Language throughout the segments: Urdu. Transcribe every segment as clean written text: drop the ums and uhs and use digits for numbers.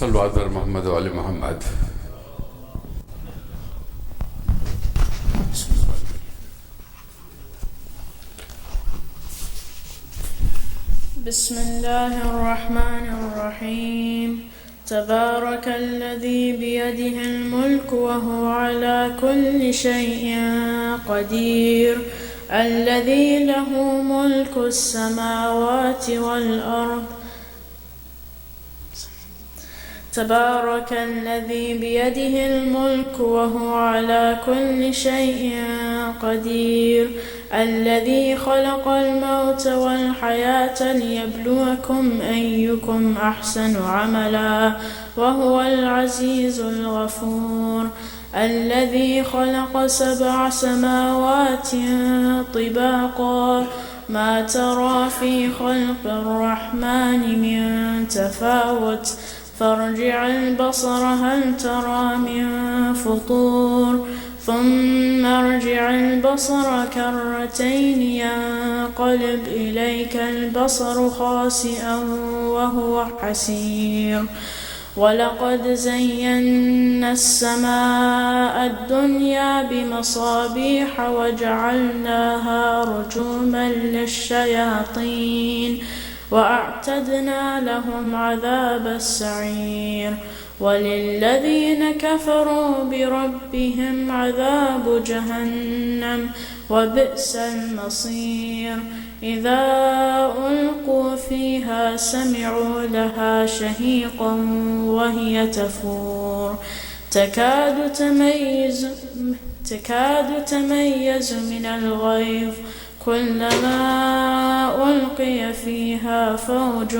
صلوا على محمد وعلى محمد. بسم الله الرحمن الرحيم. تبارك الذي بيده الملك وهو على كل شيء قدير، الذي له ملك السماوات والأرض. تبارك الذي بيده الملك وهو على كل شيء قدير، الذي خلق الموت والحياة ليبلوكم أيكم أحسن عملا وهو العزيز الغفور، الذي خلق 7 سماوات طباقا ما ترى في خلق الرحمن من تفاوت، فارجع البصر هل ترى من فطور، ثم ارجع البصر كرتين ينقلب إليك البصر خاسئا وهو حسير. ولقد زينا السماء الدنيا بمصابيح وجعلناها رجوما للشياطين وأعتدنا لهم عذاب السعير. وللذين كفروا بربهم عذاب جهنم وبئس المصير. إذا ألقوا فيها سمعوا لها شهيقا وهي تفور، تكاد تميز من الغيظ، كلما ألقي فيها فوج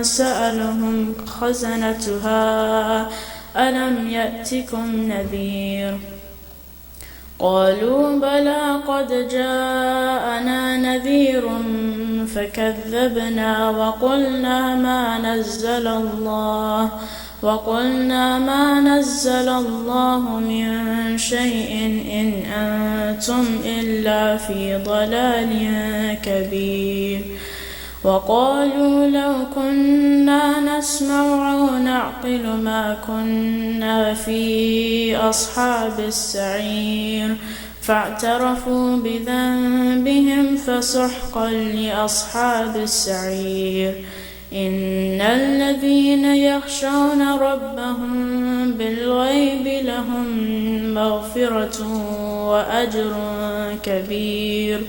سألهم خزنتها ألم يأتكم نذير؟ قالوا بلى قد جاءنا نذير فكذبنا وقلنا ما نزل الله من شيء إن أنتم إلا في ضلال كبير. وقالوا لو كنا نسمع أو نعقل ما كنا في أصحاب السعير، فاعترفوا بذنبهم فسحقا لأصحاب السعير. إن الذين يخشون ربهم بالغيب لهم مغفرة وأجر كبير.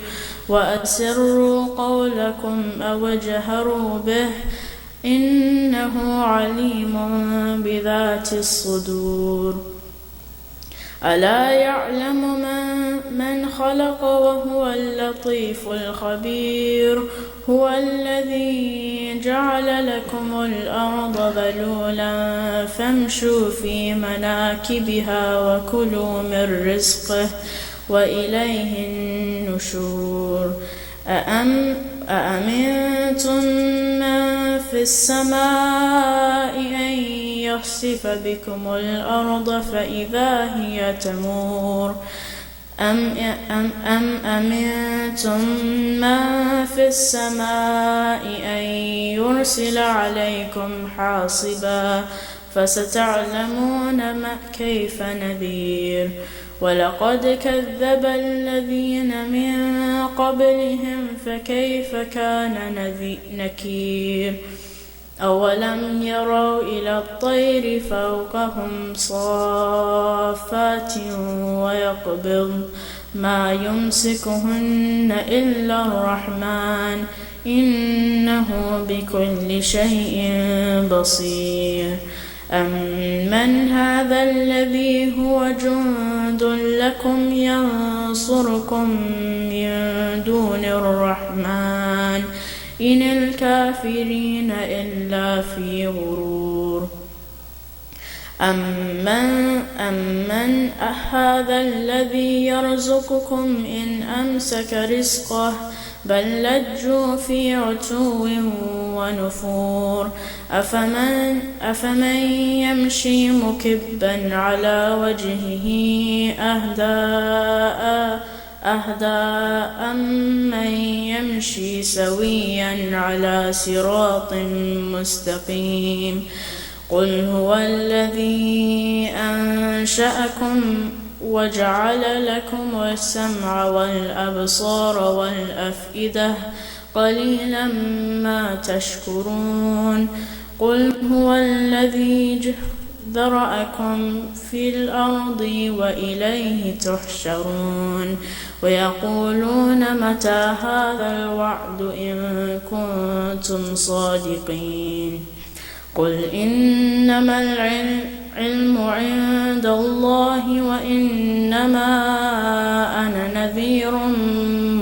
وأسروا قولكم أو اجهروا به إنه عليم بذات الصدور. ألا يعلم من خلق وهو اللطيف الخبير. هو الذي جعل لكم الأرض ذلولا فامشوا في مناكبها وكلوا من رزقه وإليه النشور. أأمنتم من في السماء أن يخسف بكم الأرض فإذا هي تمور، أم أمنتم من في السماء أن يرسل عليكم حاصبا فستعلمون كيف نذير. ولقد كذب الذين من قبلهم فكيف كان نكير. أولم يروا إلى الطير فوقهم صافات ويقبض ما يمسكهن إلا الرحمن إنه بكل شيء بصير. أمن هذا الذي هو جند لكم ينصركم من دون الرحمن إن الكافرين إلا في غرور. أمن هذا الذي يرزقكم إن أمسك رزقه بل لجوا في عتو ونفور. أفمن يمشي مكبا على وجهه أهدى أمن يمشي سويا على صراط مستقيم. قل هو الذي أنشأكم وجعل لكم السمع والأبصار والأفئدة قليلا ما تشكرون قل هو الذي ذرأكم في الأرض وإليه تحشرون ويقولون متى هذا الوعد إن كنتم صادقين قل إنما العلم عند الله وإنما أنا نذير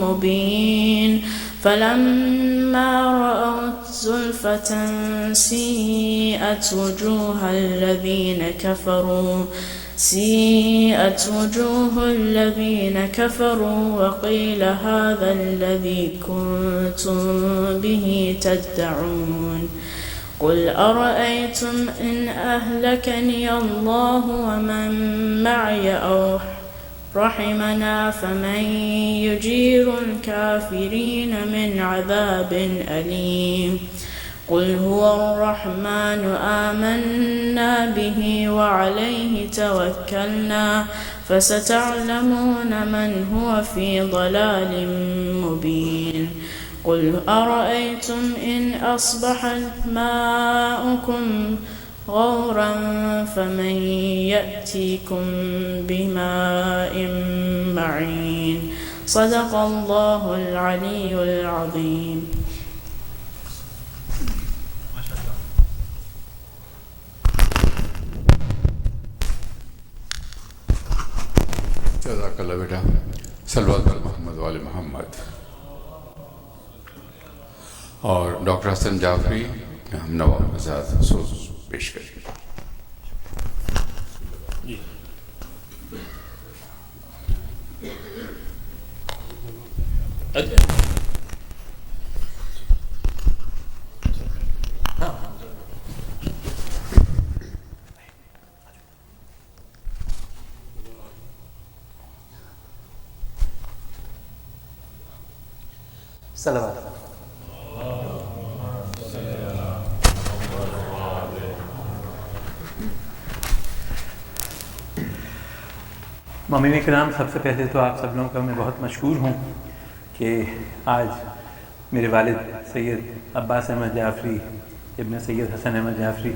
مبين فلما رأوا زلفة سيئت وجوه الذين كفروا وقيل هذا الذي كنتم به تدعون قل أرأيتم إن أهلكني الله ومن معي أو رحمنا فمن يجير الكافرين من عذاب أليم قل هو الرحمن آمنا به وعليه توكلنا فستعلمون من هو في ضلال مبين قل أرأيتم إن أصبح ماؤكم غورا فمن يأتيكم بماء معين صدق الله العلي العظيم. جزاک اللہ بیٹا. صلوات علی محمد وآل محمد. اور ڈاکٹر حسن جعفری ہم نواب کے ساتھ سوز پیش کریں. صلوات. مومنین کرام، سب سے پہلے تو آپ سب لوگوں کا میں بہت مشکور ہوں کہ آج میرے والد سید عباس احمد جعفری ابن سید حسن احمد جعفری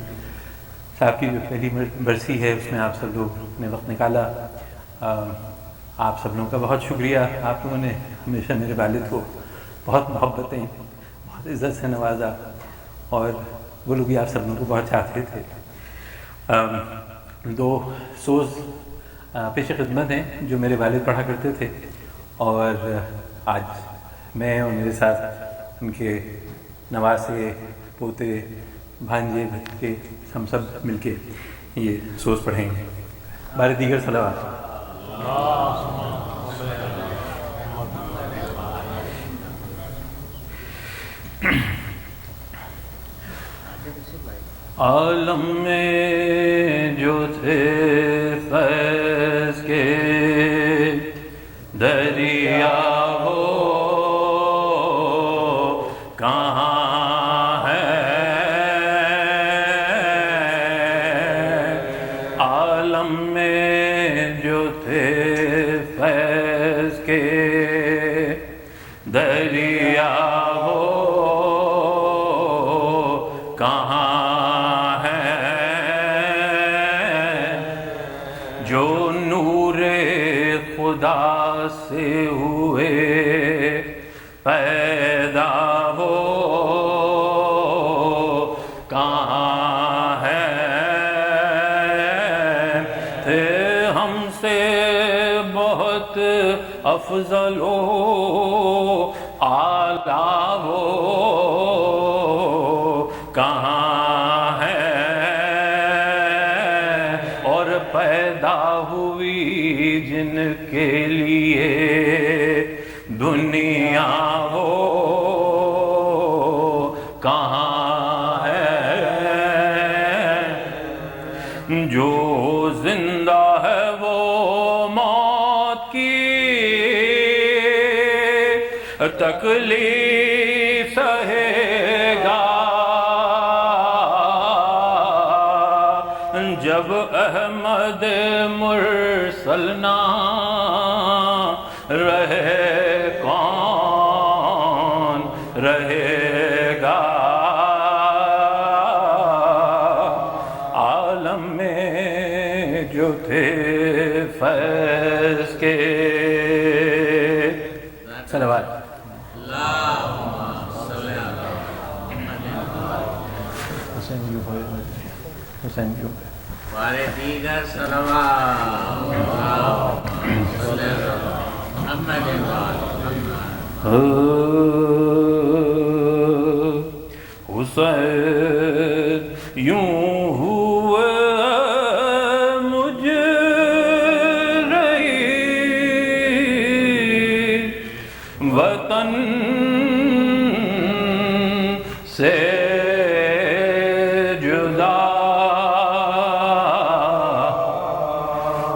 صاحب کی جو پہلی برسی ہے اس میں آپ سب لوگ نے وقت نکالا. آپ سب لوگوں کا بہت شکریہ. آپ لوگوں نے ہمیشہ میرے والد کو بہت محبتیں، بہت عزت سے نوازا اور وہ لوگ بھی آپ سب لوگوں کو بہت چاہتے تھے. دو سوز پیش خدمت ہیں جو میرے والد پڑھا کرتے تھے اور آج میں اور میرے ساتھ ان کے نواسے، پوتے، بھانجے، بھتیجے ہم سب مل کے یہ سوز پڑھیں گے. بارے دیگر صلوات. عالم میں جو تھے فیض کے دریا ہو کہاں ہے، عالم میں جو تھے فیض کے دریا ہو کہاں خدا سے ہوئے پیدا ہو کہاں ہے، تھے ہم سے بہت افضل و اعلیٰ ہو کہاں ہے، اور پیدا ہوئی جن کے لیے دنیا ہو کہاں ہے، جو زندہ ہے وہ موت کی تکلیف سہے گا، چلنا رہے کون رہے گا عالم میں جو تھے فیض کے صلوات حسین کیوں بارے دیگر صلوات محمد حسین یوں ہوئے مجھ رہی وطن سے جدا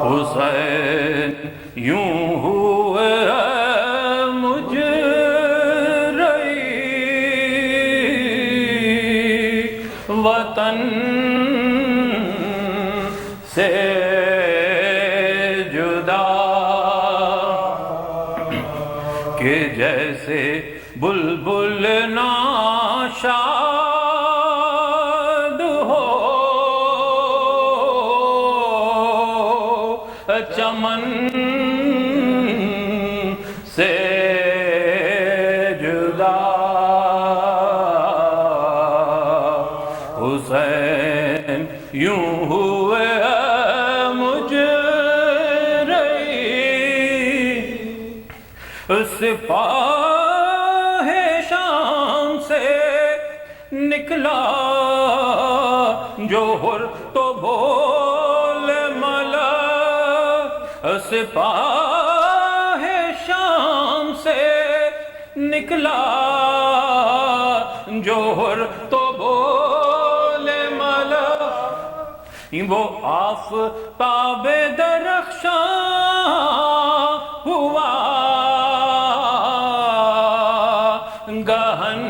حسین یوں ہوئے مجھ رہی وطن سے جدا کہ جیسے بلبل ناشاد ہو چمن سے جدا حسین یوں ہوئے مجھ رہی سپاہ شام سے نکلا جوہر تو بول ملا سپاہ شام سے نکلا جوہر تو بول ملا وہ آفتاب درخشاں ہوا گہن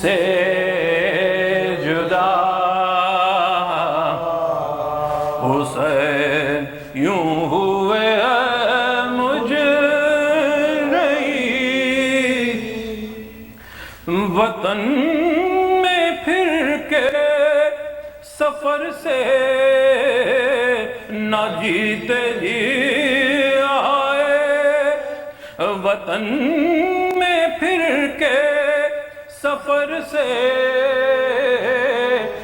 سے جدا حسین یوں ہوئے مجھ رہی وطن میں پھر کے سفر سے نہ جیتے جی آئے وطن میں پھر کے سفر سے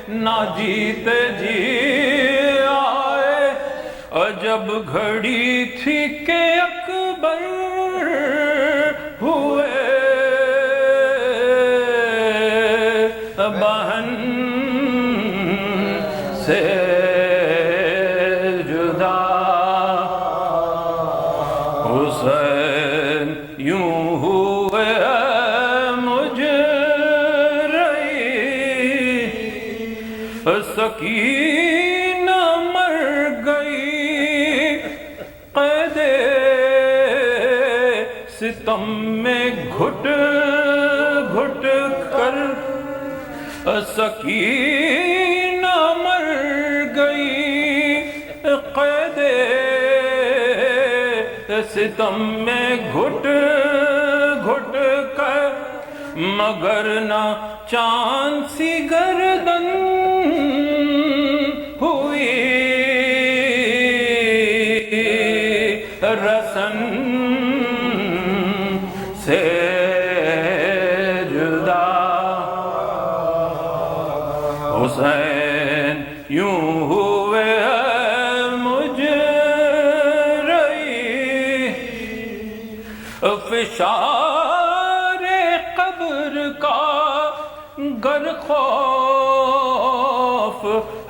نہ جیتے جی آئے جب گھڑی تھی کہ اکبر ہوئے بہن سے جدا حسین یوں ہوئے مجھ رہی سکینہ مر گئی قید ستم میں گھٹ گھٹ کر سکینہ مر گئی قید ستم میں گھٹ گھٹ کر مگر نہ چاند سی گردن ہوئی رسن سے جدا حسین یوں ہوئے مجھ رہی فشار قبر کا گر خوف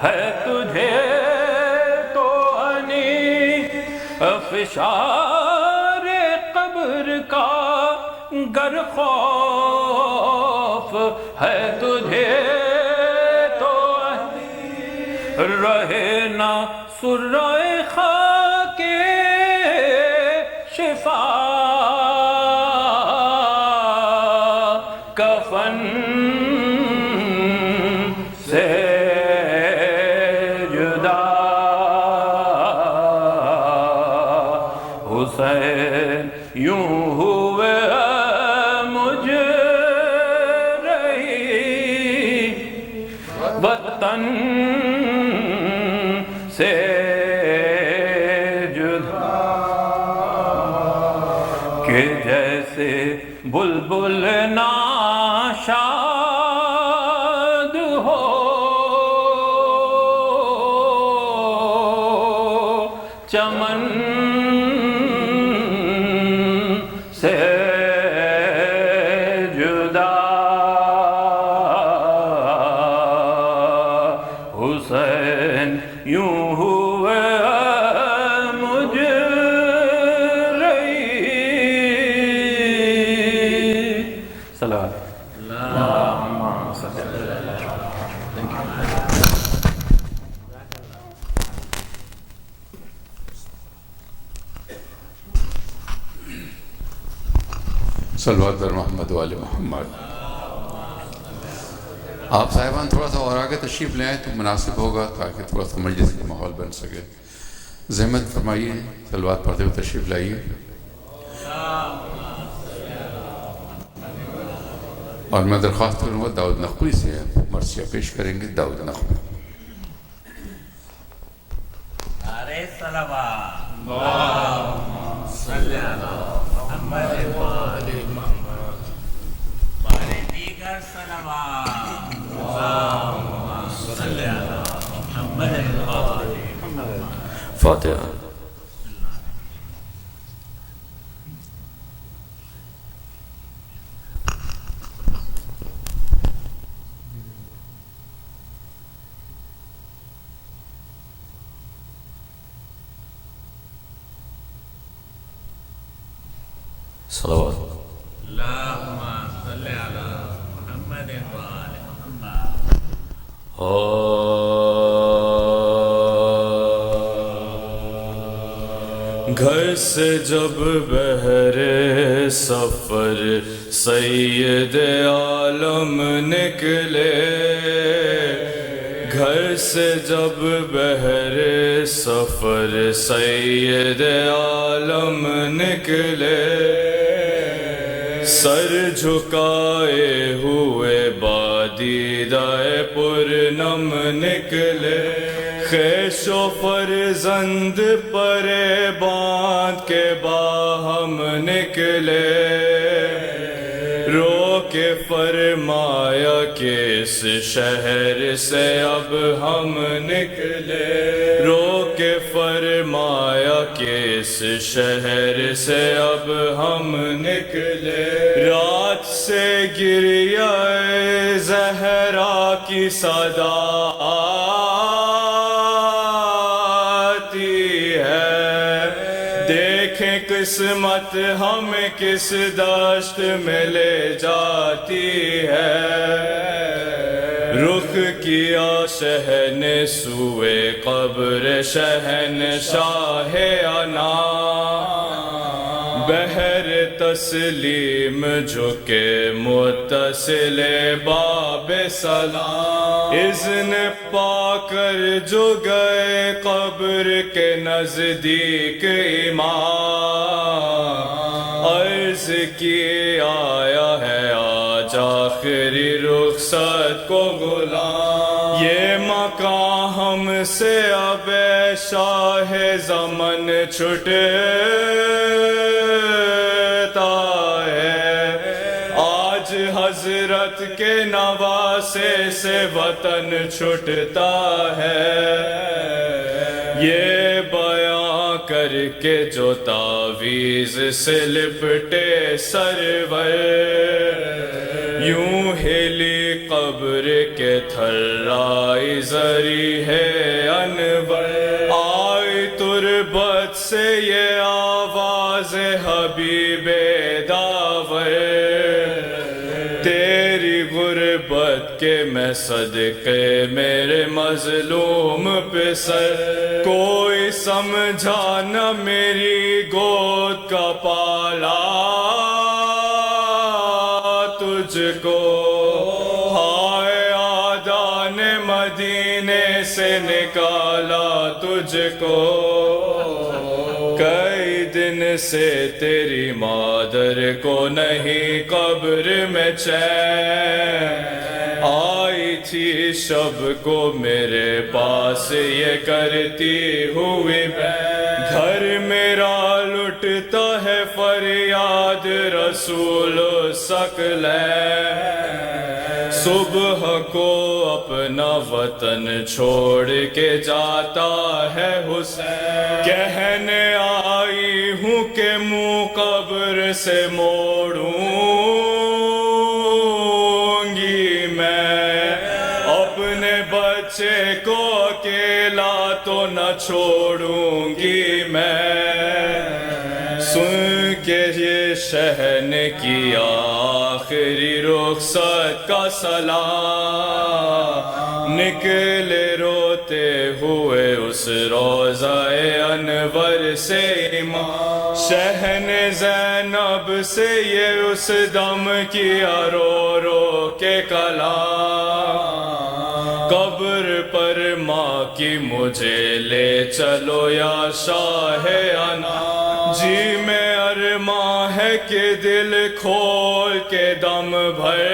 ہے تجھے تو انی فشار قبر کا گر خوف ہے تجھے تو رہے نہ سرائے خاک شفا کفن سے جدا حسین یوں ہوئے مجھ رہی وطن سے جدا کہ جیسے بلبل ناشاد ہو چمن سے جدا حسین یوں ہوئے مجھ رہی صلوات اللہم صلی اللہ علیہ صلوات بر محمد وآل محمد. آپ صاحبان تھوڑا سا اور آگے تشریف لے آئیں تو مناسب ہوگا تاکہ تھوڑا سا مجلس کا ماحول بن سکے. زحمت فرمائیے، صلوات پڑھتے ہوئے تشریف لائیے. اور میں درخواست کروں گا داؤد نقوی سے مرثیہ پیش کریں گے. داؤد نقوی. نعرہ صلوات اللہم صلی علی محمد وآل محمد. بار دیگر صلوات اللہم صلی علی محمد وآل محمد. فاتحہ. صلوات. اللہم صلی علی محمد وآل محمد. گھر سے جب بہر سفر سید عالم نکلے، گھر سے جب بہر سفر سید عالم نکلے، سر جھکائے ہوئے بادیدہ پرنم نکلے، خیش و فرزند پرے باندھ کے باہم نکلے، رو کے فرمایا کہ اس شہر سے اب ہم نکلے، رو کے فرمایا کہ اس شہر سے اب ہم نکلے، رات سے گریہ زہرا کی صدا قسمت ہمیں کس دشت میں لے جاتی ہے، رخ کیا شہن سوئے قبر شہنشاہ انا، بحر تسلیم جھکے متصل باب سلام، اذن پا کر جو گئے قبر کے نزدیک امام، عرض کی آیا ہے آج آخری رخصت کو غلام، یہ مکان ہم سے اب شاہ زمن چھٹتا ہے، آج حضرت کے نواسے سے وطن چھٹتا ہے، یہ بیان کر کے جو تعویذ سے لپٹے سرور، یوں ہلی قبر کے تھرائی زری ہے انور، آئی تربت سے یہ آواز حبیب داور، تیری غربت کے میں صدقے میرے مظلوم پہ سر، کوئی سمجھا نہ میری گود کا پالا تجھ کو، ہائے آدان مدینے سے نکالا تجھ کو، کئی دن دن سے تیری مادر کو نہیں قبر میں چین، آئی تھی شب کو میرے پاس یہ کرتی ہوئی گھر میرا لٹتا ہے فریاد رسول ثقلین، صبح کو اپنا وطن چھوڑ کے جاتا ہے حسین، کہنے آئی ہوں کہ منہ قبر سے موڑوں گی میں، اپنے بچے کو اکیلا تو نہ چھوڑوں گی میں، سن کے یہ شہن کی آخری رخصت کا سلام، نکلے روتے ہوئے اس روضہ انور سے امام، شہن زینب سے یہ اس دم کیا رو رو کے کلام، قبر پر ماں کی مجھے لے چلو یا شاہ انا، جی میں ارماں ہے کہ دل کھول کے دم بھر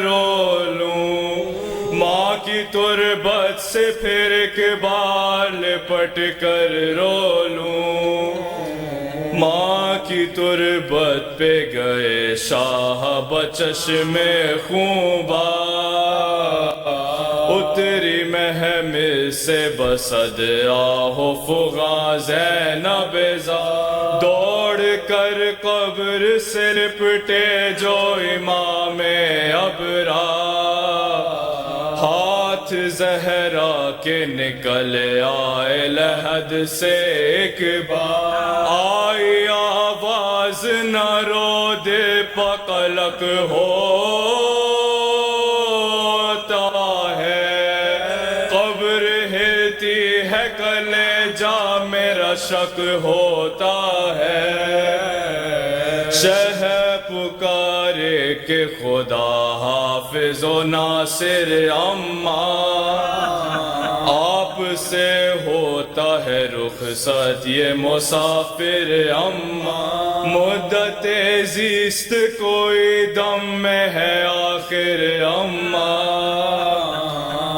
رو لوں، ماں کی تربت سے پھر ایک بار لپٹ کر رو لوں، ماں کی تربت پہ گئے شاہ بچشم خونبار، اتری محمل سے بسد آہو فغاں زینب زار، دوڑ کر قبر سے لپٹے جو امام ابرار، ہاتھ زہرا کے نکل آئے لحد سے ایک بار، آئی آواز نہ رو دے پقلق ہوتا ہے، قبر ہلتی ہے کلیجہ میرا شک ہوتا ہے، شہ پکارے کہ خدا حافظ و ناصر اما، آپ سے ہوتا ہے رخصت یہ مسافر اما، مدت زیست کوئی دم میں ہے آخر اما،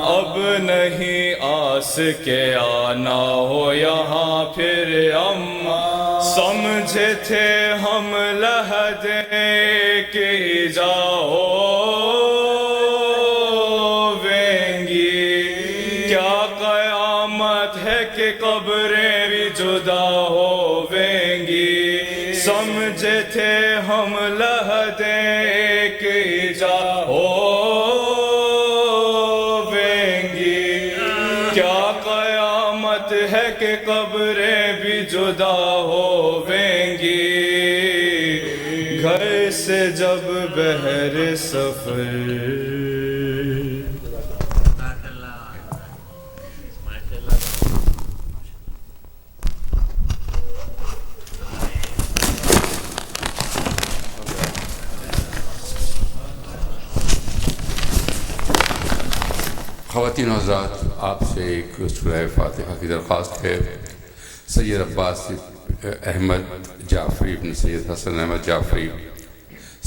اب نہیں آس کے آنا ہو یہاں پھر اما، سمجھے تھے ہم لحد کہ جاؤ کہ قبریں بھی جدا ہوویں گی، سمجھے تھے ہم لحد ایک جا ہوویں گی، کیا قیامت ہے کہ قبریں بھی جدا ہوویں گی، گھر سے جب بہر سفر خواتین و حضرات، آپ سے ایک سورہ فاتحہ کی درخواست ہے۔ سید عباس احمد جعفری بن سید حسن احمد جعفری،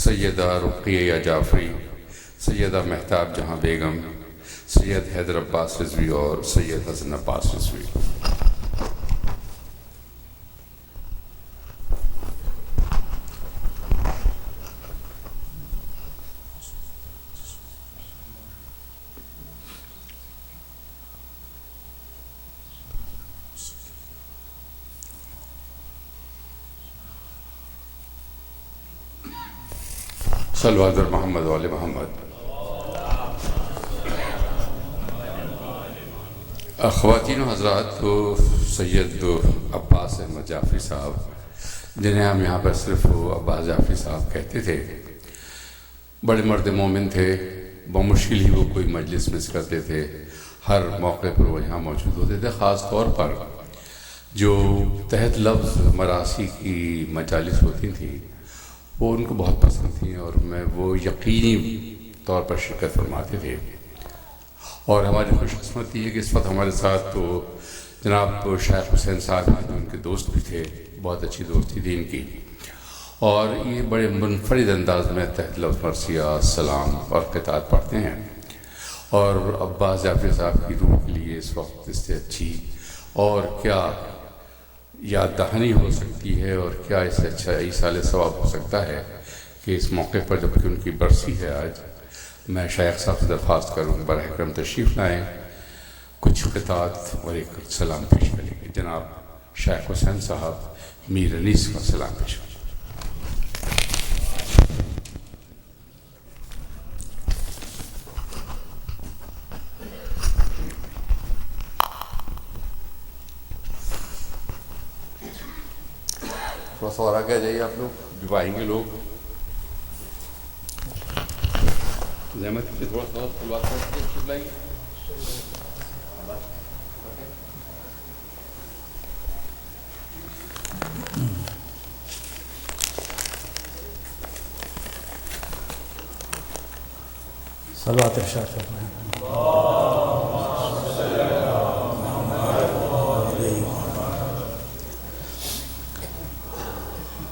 سیدہ رقیہ جعفری، سیدہ مہتاب جہاں بیگم، سید حیدر عباس رضوی اور سید حسن عباس رضوی۔ صلوات بر محمد و آل محمد۔ خواتین و حضرات، تو سید عباس احمد جعفری صاحب، جنہیں ہم یہاں پر صرف عباس جعفری صاحب کہتے تھے، بڑے مرد مومن تھے، بمشکل ہی وہ کوئی مجلس مس کرتے تھے، ہر موقع پر وہ یہاں موجود ہوتے تھے۔ خاص طور پر جو تحت لفظ مراسی کی مجالس ہوتی تھیں وہ ان کو بہت پسند تھیں، اور میں وہ یقینی طور پر شرکت فرماتے تھے۔ اور ہماری خوش قسمتی ہے کہ اس وقت ہمارے ساتھ تو جناب شیخ حسین صاحب ہیں جو ان کے دوست بھی تھے، بہت اچھی دوستی تھی ان کی، اور یہ بڑے منفرد انداز میں تحت لفظ مرثیہ، سلام اور قطعات پڑھتے ہیں، اور عباس جعفری صاحب کی روح کے لیے اس وقت اس سے اچھی اور کیا یاد دہانی ہو سکتی ہے، اور کیا اس سے اچھا ایصال ثواب ہو سکتا ہے کہ اس موقع پر جبکہ ان کی برسی ہے آج، میں شیخ صاحب سے درخواست کروں کہ براہ کرم تشریف لائیں، کچھ قطعات اور ایک سلام پیش کریں گے۔ جناب شیخ حسین صاحب میر انیس کا سلام پیش کریں۔ تھوڑا سا اور آگے آ جائیے آپ لوگ، جو آئیں گے لوگ زحمت سے تھوڑا سا بات کر لائیں گے۔ صلوات ارشاد فرمائیں۔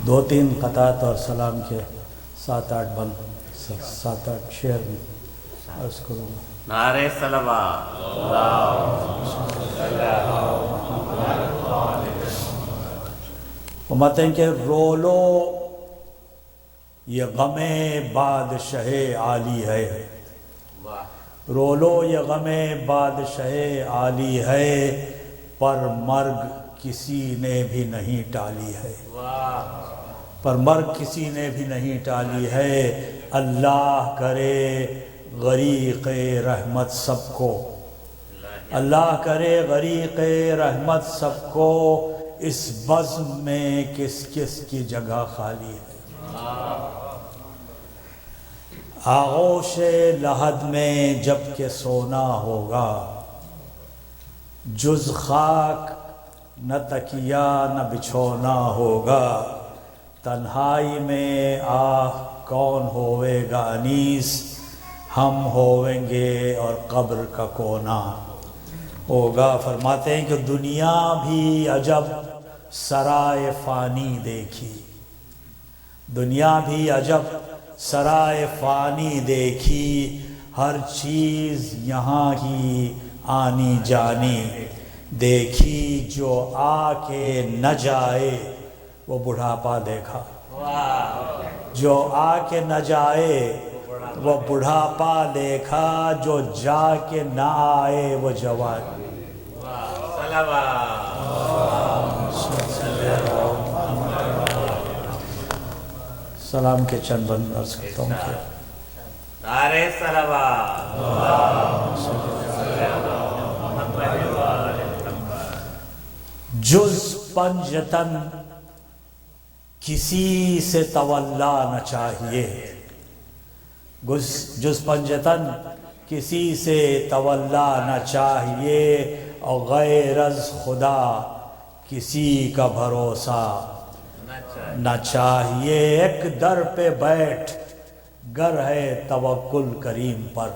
دو تین قطعات اور سلام کے 7-8 شعر میں عرض کروں گا۔ نعرہ صلوات۔ فرماتے ہیں کہ رولو یہ غم بادشاہ عالی ہے، رولو یہ غم بادشاہ عالی ہے، پر مرگ کسی نے بھی نہیں ٹالی ہے، پر مرگ کسی نے بھی نہیں ٹالی ہے۔ اللہ کرے غریق رحمت سب کو، اللہ کرے غریق رحمت سب کو، اس بزم میں کس کس کی جگہ خالی ہے۔ آغوش لحد میں جب کہ سونا ہوگا، جز خاک نہ تکیا نہ بچھونا ہوگا، تنہائی میں آہ کون ہوئے گا انیس، ہم ہوئیں گے اور قبر کا کونا ہوگا۔ فرماتے ہیں کہ دنیا بھی عجب سرائے فانی دیکھی، دنیا بھی عجب سرائے فانی دیکھی، ہر چیز یہاں کی آنی جانی دیکھی، جو آ کے نہ جائے وہ بڑھاپا دیکھا، جو آ کے نہ جائے وہ بڑھاپا دیکھا، جو جا کے نہ آئے وہ جوان۔ سلام کے چند بند عرض کرتا ہوں کہ نعرہ صلوات۔ جز پنجتن کسی سے تولا نہ چاہیے، جز پنجتن کسی سے تولا نہ چاہیے، اور غیر از خدا کسی کا بھروسہ نہ چاہیے۔ ایک در پہ بیٹھ گر ہے توکل کریم پر،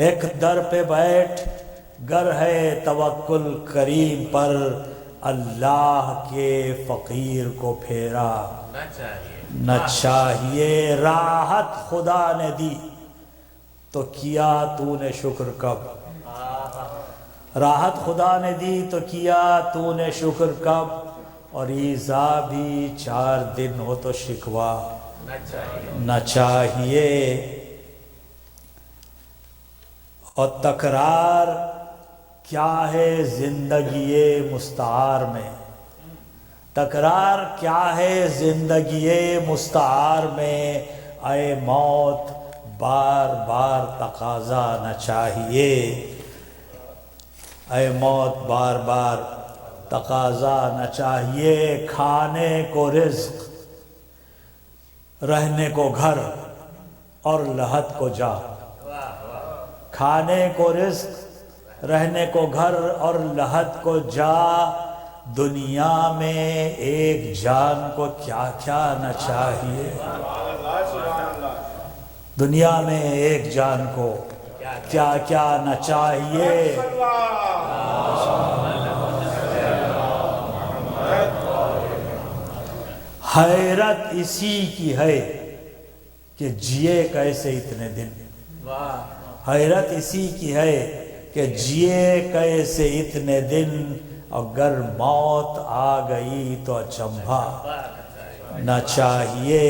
ایک در پہ بیٹھ گر ہے توکل کریم پر، اللہ کے فقیر کو پھیرا نہ چاہیے۔ راحت خدا نے دی تو کیا تو نے شکر کب، راحت خدا نے دی تو کیا تو نے شکر کب، اور ایذا بھی 4 دن ہو تو شکوہ نہ چاہیے۔ اور تکرار کیا ہے زندگی مستعار میں، تکرار کیا ہے زندگی مستعار میں، اے موت بار بار تقاضا نہ چاہیے، اے موت بار بار تقاضا نہ چاہیے۔ کھانے کو رزق، رہنے کو گھر اور لحد کو جا، کھانے کو رزق، رہنے کو گھر اور لحد کو جا، دنیا میں ایک جان کو کیا کیا نہ چاہیے، دنیا میں ایک جان کو کیا کیا نہ چاہیے۔ حیرت اسی کی ہے کہ جیے کیسے اتنے دن، حیرت اسی کی ہے کہ جیے کیسے اتنے دن، اگر موت آ گئی تو اچنبھا نہ چاہیے۔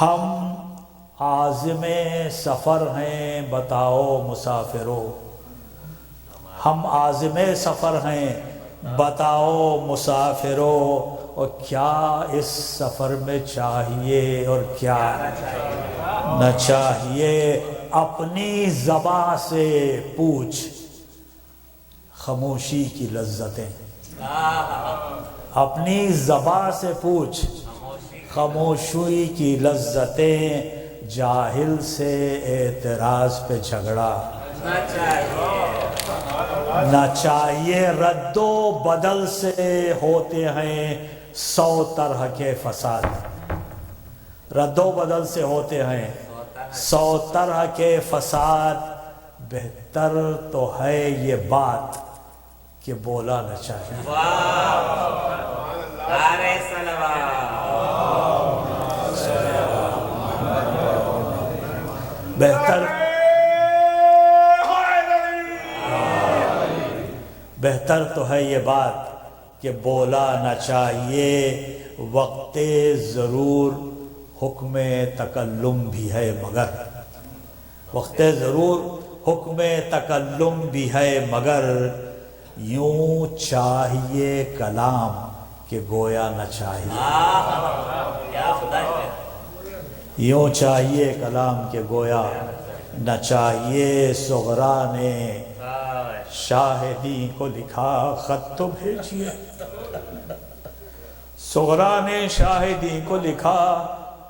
ہم عازم سفر ہیں بتاؤ مسافرو، ہم عازم سفر ہیں بتاؤ مسافرو، اور کیا اس سفر میں چاہیے اور کیا نہ چاہیے۔ اپنی زبان سے پوچھ خاموشی کی لذتیں، اپنی زبان سے پوچھ خاموشی کی لذتیں، جاہل سے اعتراض پہ جھگڑا نہ چاہیے۔ رد و بدل سے ہوتے ہیں 100 طرح کے فساد، رد و بدل سے ہوتے ہیں 100 طرح کے فساد، بہتر تو ہے یہ بات کہ بولا نہ چاہیے۔ نعرہ صلوات۔ بہتر تو ہے یہ بات کہ بولا نہ چاہیے، وقت ضرور حکم تکلم بھی ہے مگر، وقت ضرور حکم تکلم بھی ہے مگر، یوں چاہیے کلام کہ گویا نہ چاہیے، یوں چاہیے کلام کہ گویا نہ چاہیے۔ صغرا نے شاہدی کو لکھا خط تو بھیجیے، صغرا نے شاہدی کو لکھا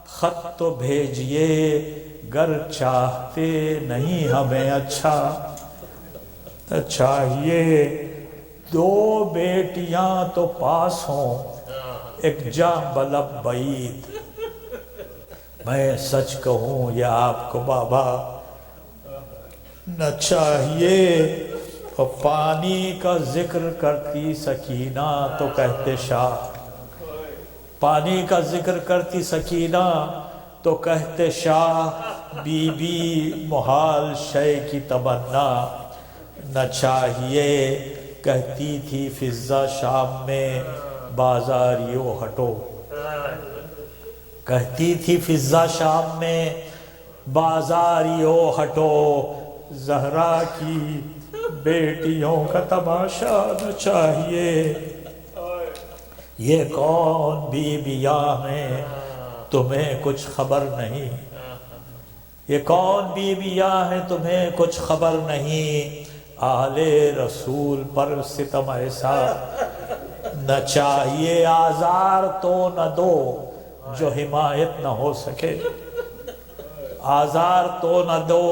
خط تو بھیجیے، گر چاہتے نہیں ہمیں اچھا چاہیے۔ 2 بیٹیاں تو پاس ہوں ایک جاں بلب بعید، میں سچ کہوں یا آپ کو بابا نہ چاہیے۔ اور پانی کا ذکر کرتی سکینہ تو کہتے شاہ، پانی کا ذکر کرتی سکینہ تو کہتے شاہ، بی بی محال شے کی تمنا نہ چاہیے۔ کہتی تھی فضہ شام میں بازاریوں ہٹو، کہتی تھی فضہ شام میں بازاریوں ہٹو، زہرا کی بیٹیوں کا تماشا نہ چاہیے۔ یہ کون بیویاں ہیں تمہیں کچھ خبر نہیں، یہ کون بیویاں ہیں تمہیں کچھ خبر نہیں، آل رسول پر ستم ایسا نہ چاہیے۔ آزار تو نہ دو جو حمایت نہ ہو سکے، آزار تو نہ دو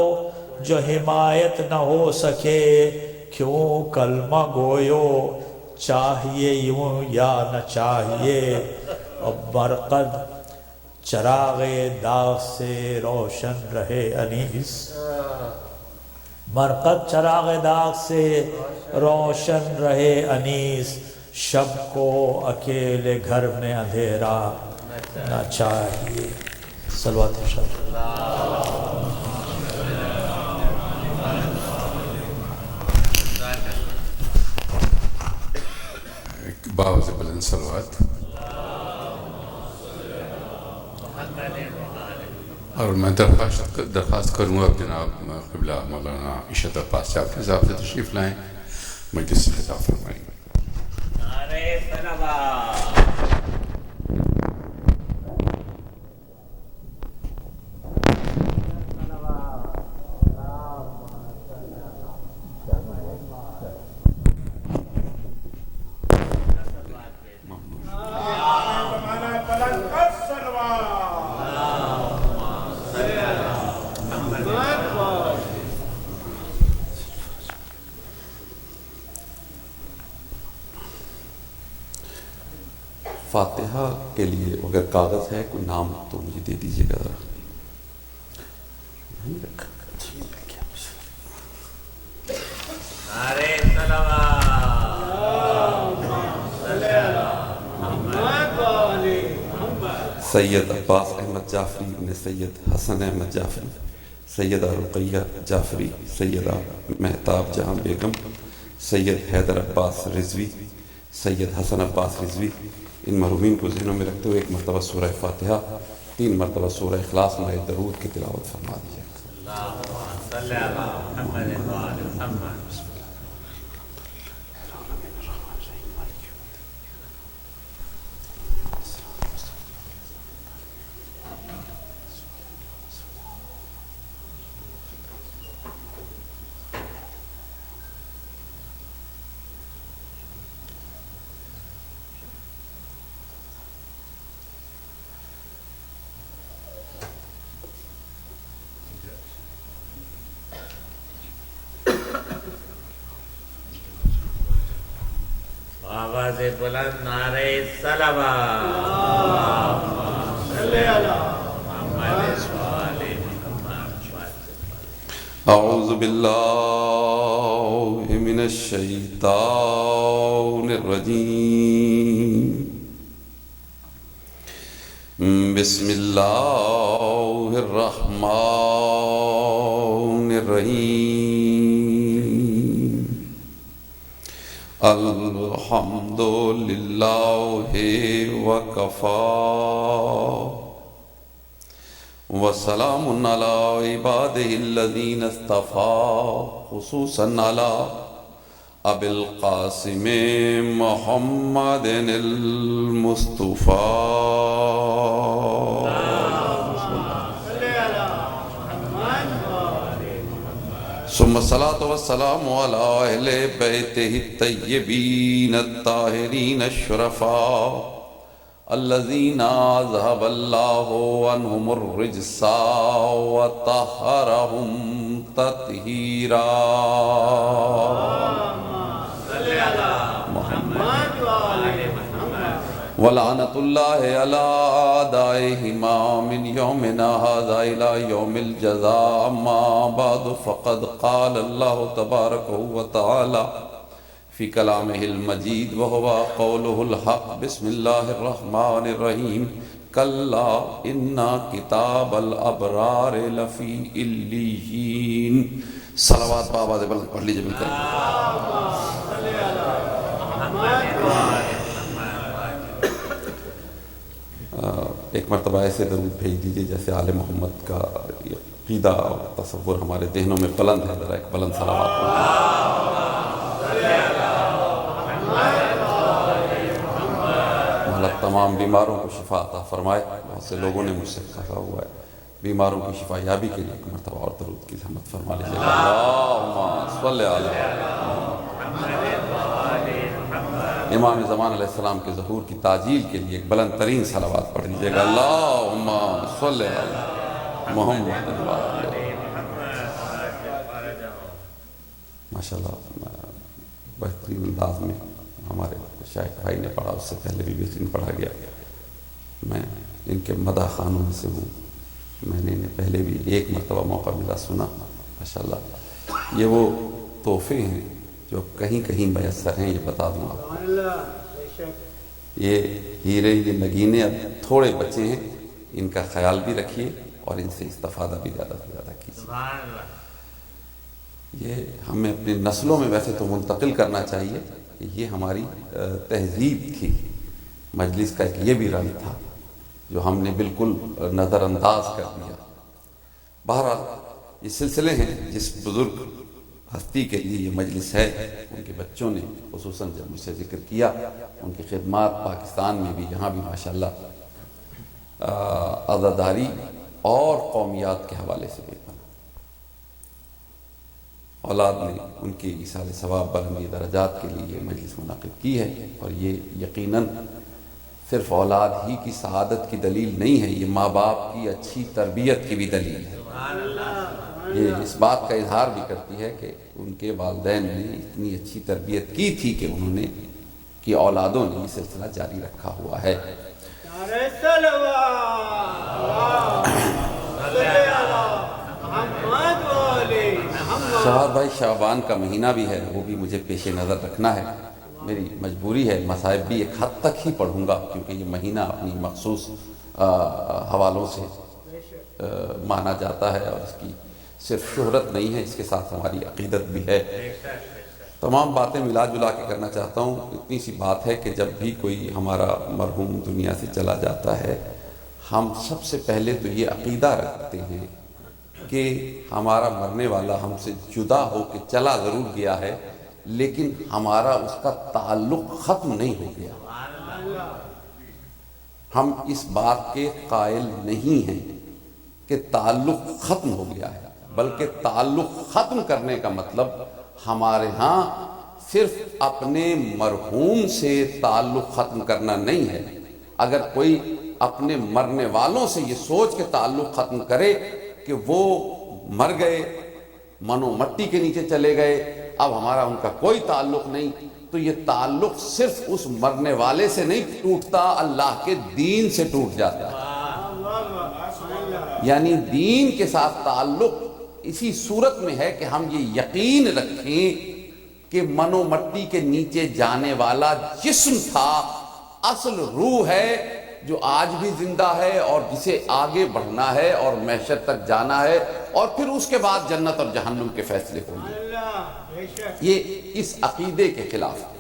جو حمایت نہ ہو سکے، کیوں کلمہ گویو چاہیے یوں یا نہ چاہیے۔ اب مرقد چراغ داغ سے روشن رہے انیس، مرقد چراغ داغ سے روشن رہے انیس، شب کو اکیلے گھر میں اندھیرا نہ چاہیے۔ صلوات شب بابا سے بلند صلوات۔ اور میں درخواست کروں گا جناب قبلہ مولانا عشرت عباس جعفری صاحب سے تشریف لائیں، مجلس سے خطاب فرمائیں گے۔ نعرہ صلوات۔ فاتحہ کے لیے اگر کاغذ ہے کوئی نام تو مجھے دے دیجیے گا۔ نعرہ صلوات۔ سید عباس احمد جعفری ابن سید حسن احمد جعفری، سیدہ رقیہ جعفری، سیدہ مہتاب جہاں بیگم، سید حیدر عباس رضوی، سید حسن عباس رضوی، ان مرحومین کو ذہنوں میں رکھتے ہوئے ایک مرتبہ سورہ فاتحہ، 3 مرتبہ سورہ اخلاص میں درود کی تلاوت فرما دیجیے۔ صلی اللہ محمد وآل محمد۔ آواز بلند نعرہ صلوات۔ صلی اللہ محمد وآل محمد۔ اعوذ باللہ من الشیطان الرجیم، بسم اللہ الرحمن الرحیم، الحمد للہ وکفی وسلام علی عبادہ الذین اصطفی، خصوصاً علی ابی القاسم محمد المصطفی، ثم الصلاة والسلام علی اہل بیتہ الطیبین الطاہرین الشرفاء الذین اذهب اللہ عنہم الرجس وطہرہم تطہیرا، ولعنت اللہ علی اعدائہما من یومنا ھذا الی یوم الجزاء، اما بعد فقد قال اللہ تبارک و تعالی فی کلامہ المجید وہو قولہ الحق، بسم اللہ الرحمن الرحیم، کلا ان کتاب الابرار لفی علیین۔ صلوات بآواز بلند پڑھ لیجئے مل کر۔ ایک مرتبہ ایسے درود بھیج دیجئے جیسے آل محمد کا عقیدہ اور تصور ہمارے ذہنوں میں بلند ہے، ذرا ایک بلند صلوات اللہ تمام بیماروں کو شفا عطا فرمائے۔ بہت سے لوگوں نے مجھ سے کہا ہوا ہے بیماروں کی شفا یابی کے لیے ایک مرتبہ اور درود کی زحمت فرما لیجیے۔ اللہم صلی علی امام زمان علیہ السلام کے ظہور کی تعجیل کے لیے ایک بلند ترین صلوات پڑھ لیجیے گا۔ اللہم صلی علی محمد ماشاءاللہ بہترین انداز میں ہمارے شیخ بھائی نے پڑھا، اس سے پہلے بھی بہترین پڑھا گیا۔ میں ان کے مدح خانوں میں سے ہوں، میں نے انہیں پہلے بھی ایک مرتبہ موقع ملا سنا۔ ماشاءاللہ یہ وہ تحفے ہیں جو کہیں کہیں میسر ہیں، یہ بتا دوں آپ کو۔ یہ ہیرے یہ نگینے اب تھوڑے بچے ہیں، ان کا خیال بھی رکھیے اور ان سے استفادہ بھی زیادہ سے زیادہ کیجیے۔ یہ ہمیں اپنی نسلوں میں ویسے تو منتقل کرنا چاہیے، یہ ہماری تہذیب تھی۔ مجلس کا ایک یہ بھی رنگ تھا جو ہم نے بالکل نظر انداز کر دیا۔ بہرحال یہ سلسلے ہیں جس بزرگ ہستی کے لیے یہ مجلس ہے، ان کے بچوں نے خصوصاً جب مجھ سے ذکر کیا، ان کی خدمات پاکستان میں بھی یہاں بھی ماشاءاللہ عزاداری اور قومیات کے حوالے سے بھی اولاد نے ان کی ایصال ثواب بلندی درجات کے لیے یہ مجلس منعقد کی ہے، اور یہ یقیناً صرف اولاد ہی کی سعادت کی دلیل نہیں ہے، یہ ماں باپ کی اچھی تربیت کی بھی دلیل ہے۔ یہ اس بات کا اظہار بھی کرتی ہے کہ ان کے والدین نے اتنی اچھی تربیت کی تھی کہ انہوں نے کہ اولادوں نے یہ سلسلہ جاری رکھا ہوا ہے۔ شہاب بھائی شعبان کا مہینہ بھی ہے، وہ بھی مجھے پیش نظر رکھنا ہے، میری مجبوری ہے، مصائب بھی ایک حد تک ہی پڑھوں گا کیونکہ یہ مہینہ اپنی مخصوص حوالوں سے مانا جاتا ہے، اور اس کی صرف شہرت نہیں ہے، اس کے ساتھ ہماری عقیدت بھی ہے۔ تمام باتیں ملا جلا کے کرنا چاہتا ہوں۔ اتنی سی بات ہے کہ جب بھی کوئی ہمارا مرحوم دنیا سے چلا جاتا ہے، ہم سب سے پہلے تو یہ عقیدہ رکھتے ہیں کہ ہمارا مرنے والا ہم سے جدا ہو کے چلا ضرور گیا ہے، لیکن ہمارا اس کا تعلق ختم نہیں ہو گیا۔ ہم اس بات کے قائل نہیں ہیں کہ تعلق ختم ہو گیا ہے، بلکہ تعلق ختم کرنے کا مطلب ہمارے ہاں صرف اپنے مرحوم سے تعلق ختم کرنا نہیں ہے۔ اگر کوئی اپنے مرنے والوں سے یہ سوچ کے تعلق ختم کرے کہ وہ مر گئے، منو مٹی کے نیچے چلے گئے، اب ہمارا ان کا کوئی تعلق نہیں، تو یہ تعلق صرف اس مرنے والے سے نہیں ٹوٹتا، اللہ کے دین سے ٹوٹ جاتا ہے۔ یعنی دین کے ساتھ تعلق اسی صورت میں ہے کہ ہم یہ یقین رکھیں کہ منو مٹی کے نیچے جانے والا جسم تھا، اصل روح ہے جو آج بھی زندہ ہے اور جسے آگے بڑھنا ہے اور محشر تک جانا ہے، اور پھر اس کے بعد جنت اور جہنم کے فیصلے ہوں گے۔ یہ اس عقیدے کے خلاف ہے۔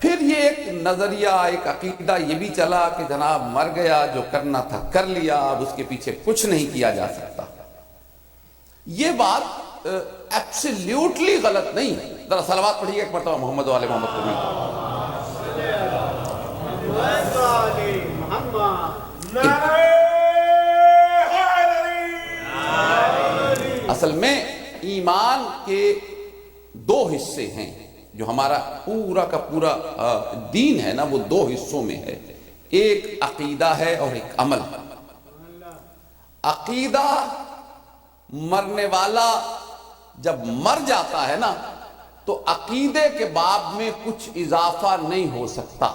پھر یہ ایک نظریہ، ایک عقیدہ یہ بھی چلا کہ جناب مر گیا، جو کرنا تھا کر لیا، اب اس کے پیچھے کچھ نہیں کیا جا سکتا۔ یہ بات ایبسلیوٹلی غلط نہیں ہے۔ ذرا صلوات پڑھیے ایک مرتبہ محمد و آل محمد کو۔ اصل میں ایمان کے دو حصے ہیں، جو ہمارا پورا کا پورا دین ہے نا، وہ دو حصوں میں ہے، ایک عقیدہ ہے اور ایک عمل۔ عقیدہ، مرنے والا جب مر جاتا ہے نا تو عقیدے کے باب میں کچھ اضافہ نہیں ہو سکتا،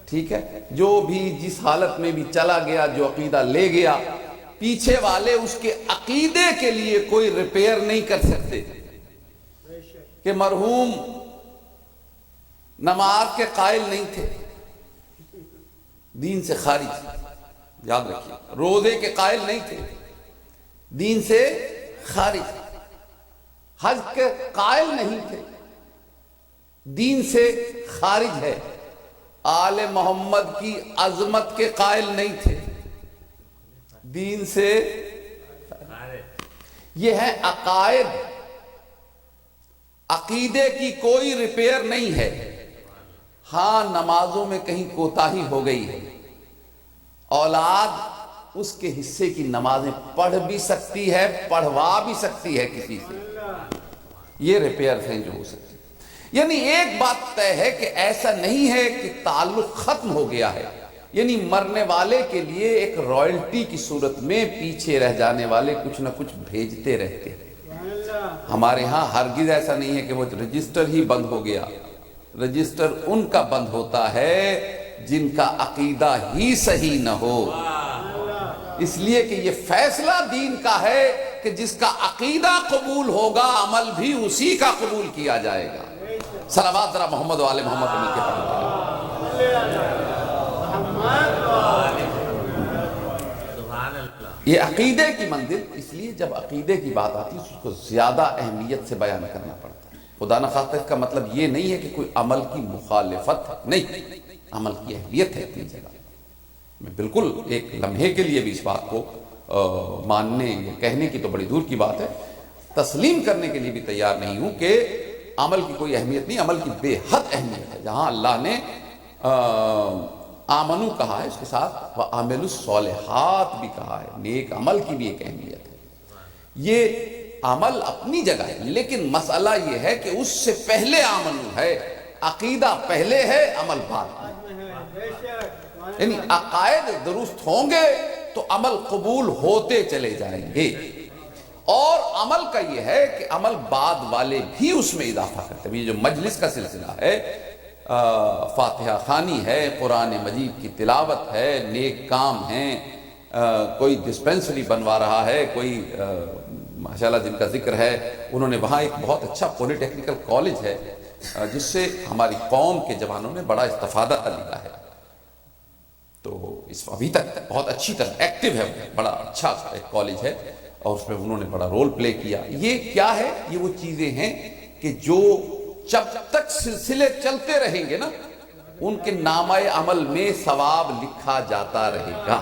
ٹھیک ہے؟ جو بھی جس حالت میں بھی چلا گیا، جو عقیدہ لے گیا، پیچھے والے اس کے عقیدے کے لیے کوئی ریپیئر نہیں کر سکتے کہ مرحوم نماز کے قائل نہیں تھے، دین سے خارج، یاد رکھیے، روزے کے قائل نہیں تھے، دین سے خارج، حج کے قائل نہیں تھے، دین سے خارج ہے، آل محمد کی عظمت کے قائل نہیں تھے، دین سے یہ ہے عقائد۔ عقیدے کی کوئی ریپیئر نہیں ہے۔ ہاں نمازوں میں کہیں کوتاہی ہو گئی ہے، اولاد اس کے حصے کی نمازیں پڑھ بھی سکتی ہے، پڑھوا بھی سکتی ہے کسی سے، یہ ریپیئر ہیں جو ہو سکتے۔ یعنی ایک بات طے ہے کہ ایسا نہیں ہے کہ تعلق ختم ہو گیا ہے، یعنی مرنے والے کے لیے ایک رائلٹی کی صورت میں پیچھے رہ جانے والے کچھ نہ کچھ بھیجتے رہتے ہیں۔ ہمارے ہاں ہرگز ایسا نہیں ہے کہ وہ رجسٹر ہی بند ہو گیا، رجسٹر ان کا بند ہوتا ہے جن کا عقیدہ ہی صحیح نہ ہو، اس لیے کہ یہ فیصلہ دین کا ہے کہ جس کا عقیدہ قبول ہوگا عمل بھی اسی کا قبول کیا جائے گا۔ صلوات ذرا محمد و آل محمد کو مل کے پڑھیں۔ یہ عقیدے کی منزل، اس لیے جب عقیدے کی بات آتی ہے اس کو زیادہ اہمیت سے بیان کرنا پڑتا ہے۔ خدا نخواستہ اس کا مطلب یہ نہیں ہے کہ کوئی عمل کی مخالفت نہیں، عمل کی اہمیت ہے اپنی جگہ۔ میں بالکل ایک لمحے کے لیے بھی اس بات کو ماننے یا کہنے کی تو بڑی دور کی بات ہے، تسلیم کرنے کے لیے بھی تیار نہیں ہوں کہ عمل کی کوئی اہمیت نہیں، عمل کی بے حد اہمیت ہے۔ جہاں اللہ نے آمنو کہا ہے، اس کے ساتھ وَعَمِلُوا الصَّالِحَاتِ بھی کہا ہے، نیک عمل کی بھی ایک اہمیت ہے۔ یہ عمل اپنی جگہ ہے، لیکن مسئلہ یہ ہے کہ اس سے پہلے آمنو ہے، عقیدہ پہلے ہے، عمل بعد میں۔ یعنی عقائد درست ہوں گے تو عمل قبول ہوتے چلے جائیں گے، اور عمل کا یہ ہے کہ عمل بعد والے بھی اس میں اضافہ کرتے ہیں۔ یہ جو مجلس کا سلسلہ ہے، فاتحہ خوانی ہے، قرآن مجید کی تلاوت ہے، نیک کام ہیں، کوئی ڈسپینسری بنوا رہا ہے، کوئی ماشاءاللہ جن کا ذکر ہے، انہوں نے وہاں ایک بہت اچھا پولی ٹیکنیکل کالج ہے جس سے ہماری قوم کے جوانوں نے بڑا استفادہ لیا ہے۔ تو ابھی تک بہت اچھی طرح ایکٹیو ہے، بڑا اچھا ایک کالج ہے اور اس میں انہوں نے بڑا رول پلے کیا. یہ کیا ہے؟ یہ وہ چیزیں ہیں کہ جو جب تک سلسلے چلتے رہیں گے نا ان کے نامہ عمل میں ثواب لکھا جاتا رہے گا.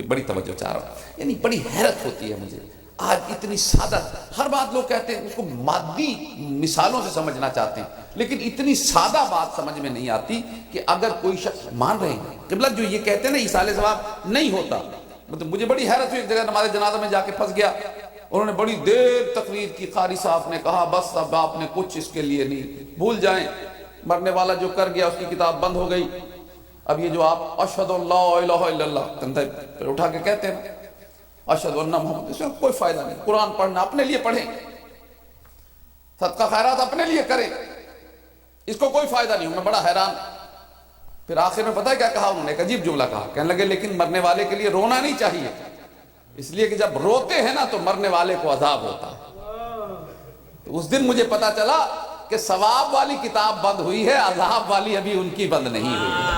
بڑی توجہ چاہ رہا ہوں، یعنی بڑی حیرت ہوتی ہے مجھے آج اتنی سادہ، ہر بات لوگ کہتے ہیں اس کو مادی مثالوں سے سمجھنا چاہتے ہیں، لیکن اتنی سادہ بات سمجھ میں نہیں آتی کہ اگر کوئی شخص مان رہے ہیں قبلہ جو یہ کہتے ہیں نا ایصال ثواب نہیں ہوتا. مطلب مجھے بڑی حیرت ہوئی، ایک جگہ نماز جنازہ میں جا کے پھنس گیا، انہوں نے بڑی دیر تقریر کی، قاری صاحب نے کہا بس اب آپ نے کچھ اس کے لیے نہیں، بھول جائیں، مرنے والا جو کر گیا اس کی کتاب بند ہو گئی. اب یہ جو آپ اشہد اللہ الہ الا اللہ کندھے پہ اٹھا کے کہتے ہیں اشہد ان محمد، اس میں کوئی فائدہ نہیں. قرآن پڑھنا اپنے لیے پڑھیں، صدقہ خیرات اپنے لیے کریں، اس کو کوئی فائدہ نہیں. میں بڑا حیران. پھر آخر میں پتہ ہے کیا کہا انہوں نے؟ ایک عجیب جملہ کہا، کہنے لگے لیکن مرنے والے کے لیے رونا نہیں چاہیے، اس لیے کہ جب روتے ہیں نا تو مرنے والے کو عذاب ہوتا ہے. تو اس دن مجھے پتا چلا کہ ثواب والی کتاب بند ہوئی ہے، عذاب والی ابھی ان کی بند نہیں ہوئی ہے.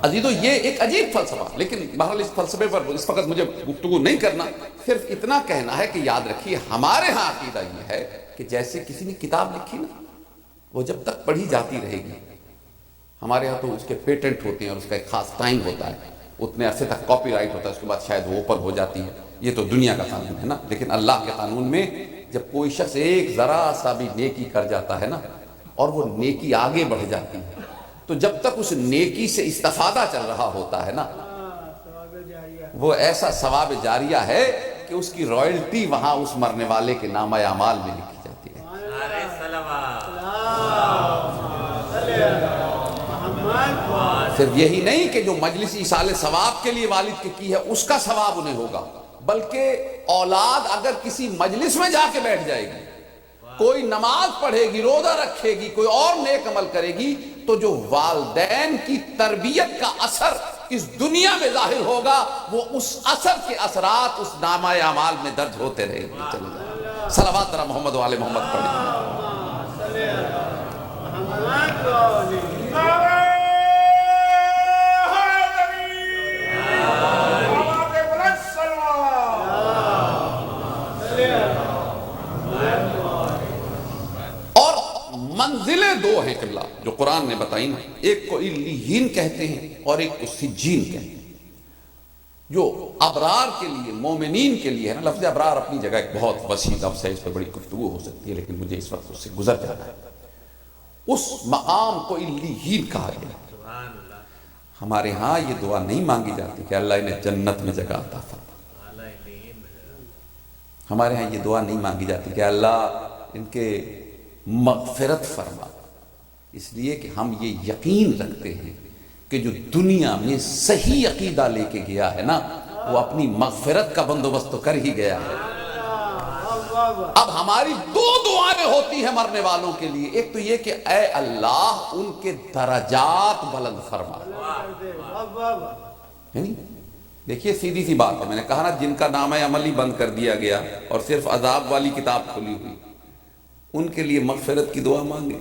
عزیزو یہ ایک عجیب فلسفہ، لیکن بہرحال اس فلسفے پر اس وقت مجھے گفتگو نہیں کرنا، صرف اتنا کہنا ہے کہ یاد رکھیے ہمارے ہاں عقیدہ یہ ہے کہ جیسے کسی نے کتاب لکھی نا وہ جب تک پڑھی جاتی رہے گی. ہمارے ہاں تو اس کے پیٹنٹ ہوتے ہیں اور اس کا ایک خاص ٹائم ہوتا ہے، اتنے عرصے تک کاپی رائٹ ہوتا ہے، اس کے بعد شاید وہ اوپن ہو جاتی ہے. یہ تو دنیا کا قانون ہے نا، لیکن اللہ کے قانون میں جب کوئی شخص ایک ذرا سا بھی نیکی کر جاتا ہے نا اور وہ نیکی آگے بڑھ جاتی ہے تو جب تک اس نیکی سے استفادہ چل رہا ہوتا ہے نا وہ ایسا ثواب جاریہ ہے کہ اس کی رائلٹی وہاں اس مرنے والے کے نامہ اعمال میں لکھی جاتی ہے. صرف یہی نہیں کہ جو مجلس ایصال ثواب کے لیے والد کے کی ہے اس کا ثواب انہیں ہوگا، بلکہ اولاد اگر کسی مجلس میں جا کے بیٹھ جائے گی، کوئی نماز پڑھے گی، روزہ رکھے گی، کوئی اور نیک عمل کرے گی، تو جو والدین کی تربیت کا اثر اس دنیا میں ظاہر ہوگا وہ اس اثر کے اثرات اس نامہ اعمال میں درج ہوتے رہے گی. چلے جائیں صلوات ذرا محمد و آل محمد پڑھیں. منزلیں دو ہیں قبلہ جو قرآن نے بتائی نا، ایک کو علیین کہتے ہیں اور ایک کو سجین کہتے ہیں. جو ابرار کے لیے، مومنین کے لیے ہے نا، لفظ ابرار اپنی جگہ ایک بہت وسیع لفظ ہے، اس پر بڑی گفتگو ہو سکتی ہے لیکن مجھے اس وقت اس سے گزر جانا ہے. اس مقام کو علیین کہا گیا. ہمارے ہاں یہ دعا نہیں مانگی جاتی کہ اللہ انہیں جنت میں جگہ عطا فرما. ہمارے ہاں یہ دعا نہیں مانگی جاتی کہ اللہ ان کے مغفرت فرما، اس لیے کہ ہم یہ یقین رکھتے ہیں کہ جو دنیا میں صحیح عقیدہ لے کے گیا ہے نا وہ اپنی مغفرت کا بندوبست تو کر ہی گیا ہے. اب ہماری دو دعائیں ہوتی ہیں مرنے والوں کے لیے، ایک تو یہ کہ اے اللہ ان کے درجات بلند فرما. یعنی دیکھیے سیدھی سی بات ہے، میں نے کہا نا جن کا نامہ عمل ہی بند کر دیا گیا اور صرف عذاب والی کتاب کھلی ہوئی، ان کے لیے مغفرت کی دعا مانگے.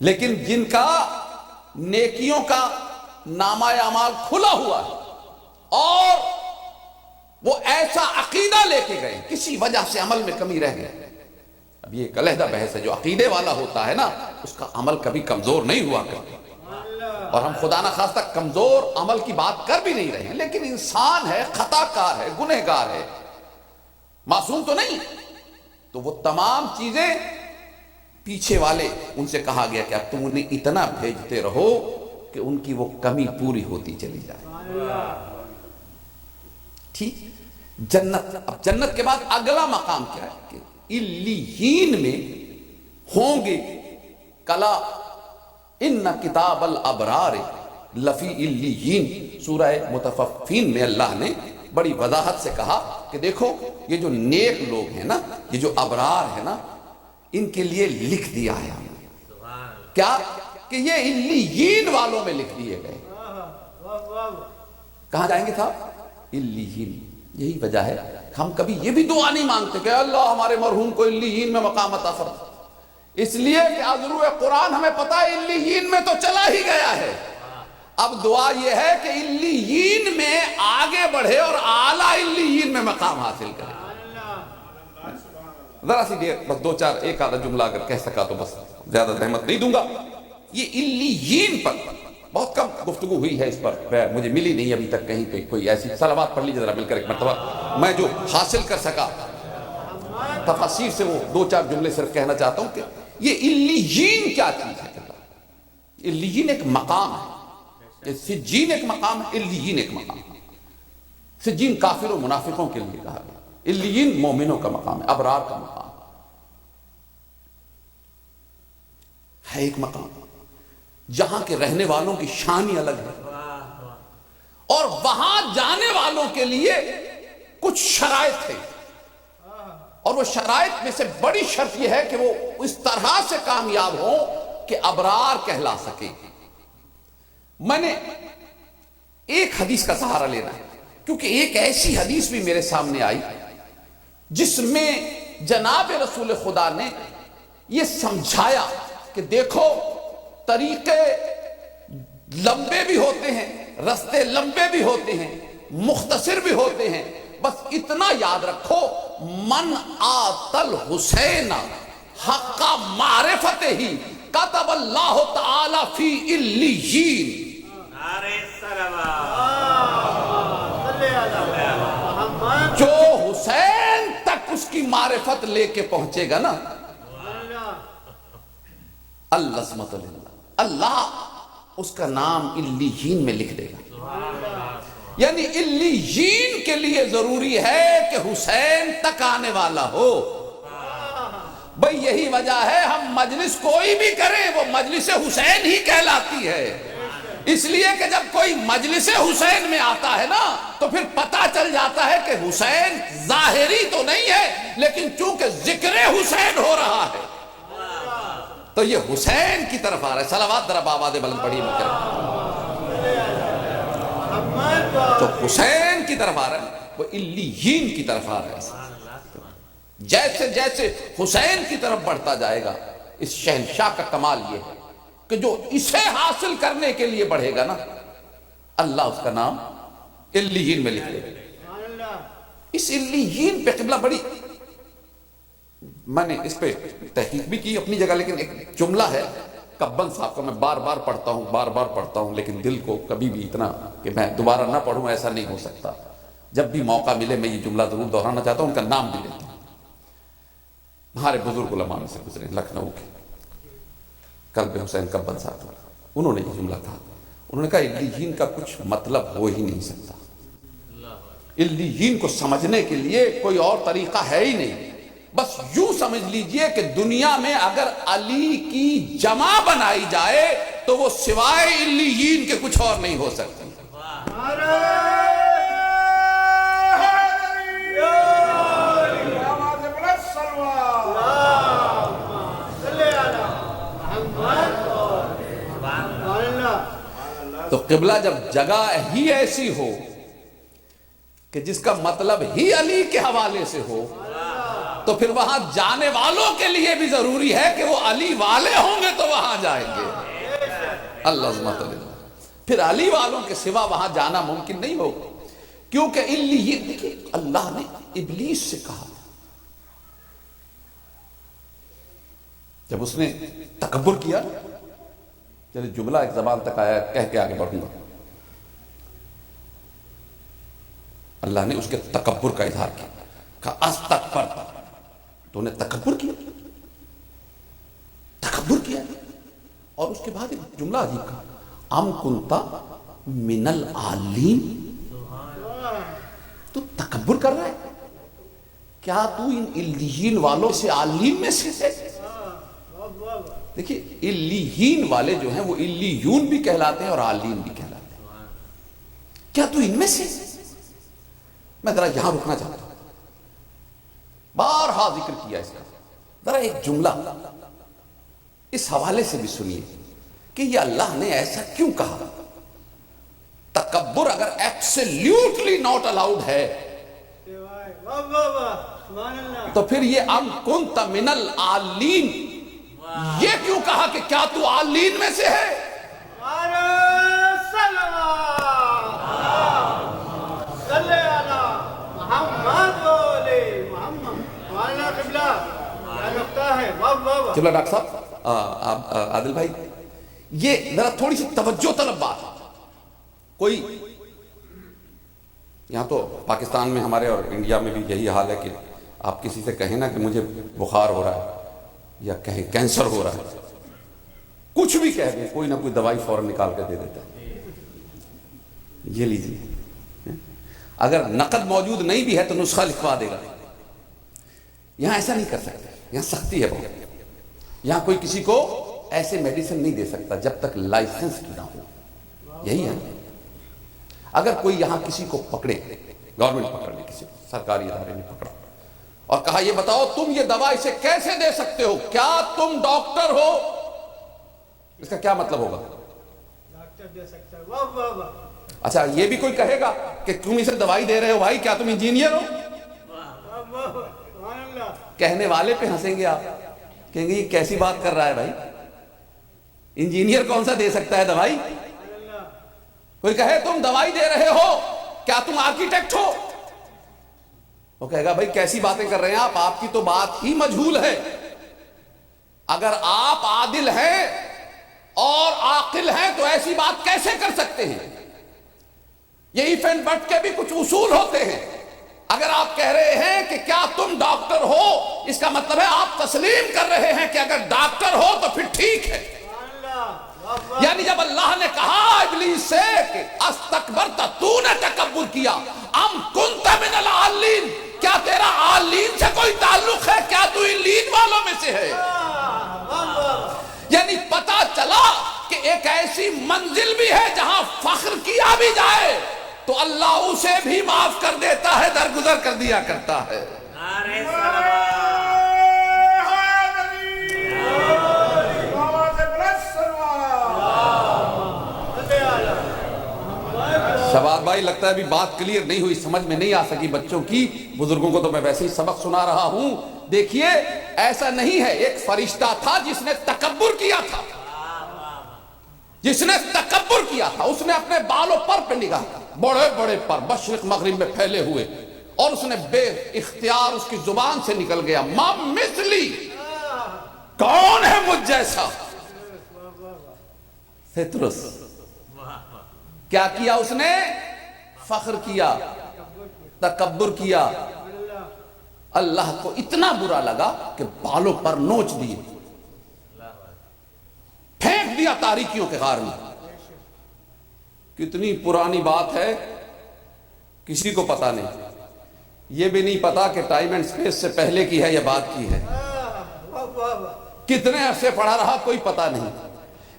لیکن جن کا نیکیوں کا نامہ اعمال کھلا ہوا ہے اور وہ ایسا عقیدہ لے کے گئے کسی وجہ سے عمل میں کمی رہ گئی. اب یہ ایک علیحدہ بحث ہے، جو عقیدے والا ہوتا ہے نا اس کا عمل کبھی کمزور نہیں ہوا کرتا، اور ہم خدا نخواستہ کمزور عمل کی بات کر بھی نہیں رہے ہیں، لیکن انسان ہے، خطا کار ہے، گنہگار ہے، معصوم تو نہیں. تو وہ تمام چیزیں پیچھے والے ان سے کہا گیا کہ اب تم انہیں اتنا بھیجتے رہو کہ ان کی وہ کمی پوری ہوتی چلی جائے. ٹھیک. جنت، اب جنت کے بعد اگلا مقام کیا ہے کہ علیین میں ہوں گے. کلا ان کتاب الابرار لفی علیین، سورہ متففین میں اللہ نے بڑی وضاحت سے کہا کہ دیکھو یہ جو نیک لوگ ہیں نا، یہ جو ابرار ہیں نا، ان کے لیے لکھ دیا ہے ہم نے. کیا کہ یہ علیین والوں میں لکھ دیے گئے. کہاں جائیں گے صاحب؟ علیین. یہی وجہ ہے ہم کبھی یہ بھی دعا نہیں مانگتے کہ اللہ ہمارے مرحوم کو علیین میں مقام عطا فرما، اس لیے کہ ازرو قرآن ہمیں پتا ہے علیین میں تو چلا ہی گیا ہے، اب دعا یہ ہے کہ علیین میں آگے بڑھے اور اعلیٰ علیین میں مقام حاصل کرے۔ ذرا سی دیر بس دو چار ایک آدھا جملہ اگر کہہ سکا تو بس، زیادہ زحمت نہیں دوں گا۔ یہ علیین پر بہت کم گفتگو ہوئی ہے، اس پر مجھے ملی نہیں ابھی تک کہیں پہ کوئی ایسی۔ صلوات پڑھ لیجیے ذرا مل کر ایک مرتبہ، میں جو حاصل کر سکا تفاسیر سے وہ دو چار جملے صرف کہنا چاہتا ہوں کہ یہ علیین کیا چیز ہے۔ علیین ایک مقام ہے، سجین ایک مقام ہے، علیین ایک مقام ہے۔ سجین کافر و منافقوں کے لیے کہا گیا، علیین مومنوں کا مقام ہے، ابرار کا مقام ہے، ایک مقام جہاں کے رہنے والوں کی شان ہی الگ ہے، اور وہاں جانے والوں کے لیے کچھ شرائط ہے، اور وہ شرائط میں سے بڑی شرط یہ ہے کہ وہ اس طرح سے کامیاب ہوں کہ ابرار کہلا سکے۔ میں نے ایک حدیث کا سہارا لینا ہے کیونکہ ایک ایسی حدیث بھی میرے سامنے آئی جس میں جناب رسول خدا نے یہ سمجھایا کہ دیکھو طریقے لمبے بھی ہوتے ہیں، رستے لمبے بھی ہوتے ہیں، مختصر بھی ہوتے ہیں، بس اتنا یاد رکھو من آت الحسین حق معرفت ہی کتب اللہ تعالی فی علیین۔ جو حسین تک اس کی معرفت لے کے پہنچے گا نا، العظمت للہ، اللہ اس کا نام علیین میں لکھ دے گا۔ یعنی علیین کے لیے ضروری ہے کہ حسین تک آنے والا ہو۔ بھئی یہی وجہ ہے ہم مجلس کوئی بھی کریں وہ مجلس حسین ہی کہلاتی ہے، اس لیے کہ جب کوئی مجلس حسین میں آتا ہے نا تو پھر پتہ چل جاتا ہے کہ حسین ظاہری تو نہیں ہے، لیکن چونکہ ذکر حسین ہو رہا ہے تو یہ حسین کی طرف آ رہا ہے۔ صلوات ذرا آواز بلند پڑھی میں کریں، تو حسین کی طرف آ رہا ہے، وہ علیین کی طرف آ رہا ہے۔ جیسے جیسے حسین کی طرف بڑھتا جائے گا، اس شہنشاہ کا کمال یہ ہے کہ جو اسے حاصل کرنے کے لیے بڑھے گا نا، اللہ اس کا نام علیین میں لکھ دے گا۔ اس علیین پہ قبلہ بڑی، میں نے اس پہ تحقیق بھی کی اپنی جگہ، لیکن ایک جملہ ہے کبن صاحب کا، میں بار بار پڑھتا ہوں لیکن دل کو کبھی بھی اتنا کہ میں دوبارہ نہ پڑھوں ایسا نہیں ہو سکتا۔ جب بھی موقع ملے میں یہ جملہ ضرور دہرانا چاہتا ہوں، ان کا نام بھی لیتا ہوں۔ ہمارے بزرگ علماء میں سے گزرے لکھنؤ کے قلب حسین کبن صاحب، انہوں نے یہ جملہ کہا، انہوں نے کہا علیین کا کچھ مطلب ہو ہی نہیں سکتا، علیین کو سمجھنے کے لیے کوئی اور طریقہ ہے ہی نہیں، بس یوں سمجھ لیجئے کہ دنیا میں اگر علی کی جمع بنائی جائے تو وہ سوائے علیین کے کچھ اور نہیں ہو سکتی۔ تو قبلہ جب جگہ ہی ایسی ہو کہ جس کا مطلب ہی علی کے حوالے سے ہو تو پھر وہاں جانے والوں کے لیے بھی ضروری ہے کہ وہ علی والے ہوں گے تو وہاں جائیں گے۔ اللہ عظمت اللہ، پھر علی والوں کے سوا وہاں جانا ممکن نہیں ہوگا، کیونکہ علیین، دیکھیں اللہ نے ابلیس سے کہا جب اس نے تکبر کیا، چلے جملہ ایک زبان تک آیا کہہ کے آگے بڑھوں گا، اللہ نے اس کے تکبر کا اظہار کیا، کہا استکبرت، تو نے تکبر کیا، اور اس کے بعد ایک جملہ عجیب کہا، ام کنتا من العالین، تو تکبر کر رہا ہے، کیا تو ان علیین والوں سے عالین میں سے ہے؟ دیکھیے علیین والے جو ہیں وہ علیون بھی کہلاتے ہیں اور عالین بھی کہلاتے ہیں، کیا تو ان میں سے؟ میں ذرا یہاں رکنا چاہتا ہوں، بارہا ذکر کیا اس کا، ذرا ایک جملہ اس حوالے سے بھی سنیے کہ یہ اللہ نے ایسا کیوں کہا۔ تکبر اگر ایبسلیوٹلی ناٹ الاؤڈ ہے تو پھر یہ ام کنت من العالین، یہ کیوں کہا کہ کیا تو عالین میں سے ہے؟ چلو ڈاکٹر صاحب، عادل بھائی، یہ ذرا تھوڑی سی توجہ طلب بات. کوئی یہاں تو پاکستان میں ہمارے اور انڈیا میں بھی یہی حال ہے کہ آپ کسی سے کہیں نا کہ مجھے بخار ہو رہا ہے یا کہیں کینسر ہو رہا ہے، کچھ بھی کہہ دیں، کوئی نہ کوئی دوائی فوراً نکال کے دے دیتا ہے. یہ لیجیے، اگر نقد موجود نہیں بھی ہے تو نسخہ لکھوا دے گا. یہاں ایسا نہیں کر سکتے، یہاں سختی ہے بہت. یہاں کوئی کسی کو ایسے میڈیسن نہیں دے سکتا جب تک لائسنس کی نہ ہو. یہی ہے. اگر کوئی یہاں کسی کو پکڑے، گورنمنٹ پکڑ لے، کسی سرکاری ادارے نے پکڑا اور کہا یہ بتاؤ تم یہ دوا اسے کیسے دے سکتے ہو، کیا تم ڈاکٹر ہو، اس کا کیا مطلب ہوگا؟ اچھا یہ بھی کوئی کہے گا کہ تم اسے دوائی دے رہے ہو بھائی، کیا تم انجینئر ہو؟ کہنے والے پہ ہنسیں گے آپ، کہیں گے یہ کیسی بات کر رہا ہے بھائی، انجینئر کون سا دے سکتا ہے دوائی؟ کوئی کہے تم دوائی دے رہے ہو، کیا تم آرکیٹیکٹ ہو؟ وہ کہے گا بھائی کیسی باتیں کر رہے ہیں آپ کی تو بات ہی مجہول ہے. اگر آپ عادل ہیں اور عاقل ہیں تو ایسی بات کیسے کر سکتے ہیں؟ یہی فین بٹ کے بھی کچھ اصول ہوتے ہیں. اگر آپ کہہ رہے ہیں کہ کیا تم ڈاکٹر ہو، اس کا مطلب ہے آپ تسلیم کر رہے ہیں کہ اگر ڈاکٹر ہو تو پھر ٹھیک ہے. یعنی جب اللہ نے کہا ابلیس سے کہ استکبرت، تو نے تکبر کیا، ام کنت من العالین، کیا تیرا عالین سے کوئی تعلق ہے، کیا تو علیین والوں میں سے ہے؟ یعنی پتا چلا کہ ایک ایسی منزل بھی ہے جہاں فخر کیا بھی جائے تو اللہ اسے بھی معاف کر دیتا ہے، درگزر کر دیا کرتا ہے. شباب بھائی لگتا ہے ابھی بات کلیئر نہیں ہوئی، سمجھ میں نہیں آ سکی بچوں کی. بزرگوں کو تو میں ویسے ہی سبق سنا رہا ہوں. دیکھیے ایسا نہیں ہے، ایک فرشتہ تھا جس نے تکبر کیا تھا، اس نے اپنے بالوں پر پہ نگاہ کی، بڑے بڑے پر مشرق مغرب میں پھیلے ہوئے، اور اس نے بے اختیار اس کی زبان سے نکل گیا مَن مثلی، کون ہے مجھ جیسا؟ سترس. کیا کیا اس نے؟ فخر کیا، تکبر کیا. اللہ کو اتنا برا لگا کہ بالوں پر نوچ دیے، پھینک دیا تاریکیوں کے غار میں. کتنی پرانی بات ہے، کسی کو پتا نہیں. یہ بھی نہیں پتا کہ ٹائم اینڈ سپیس سے پہلے کی ہے یا بعد کی ہے. کتنے عرصے پڑھا رہا کوئی پتا نہیں.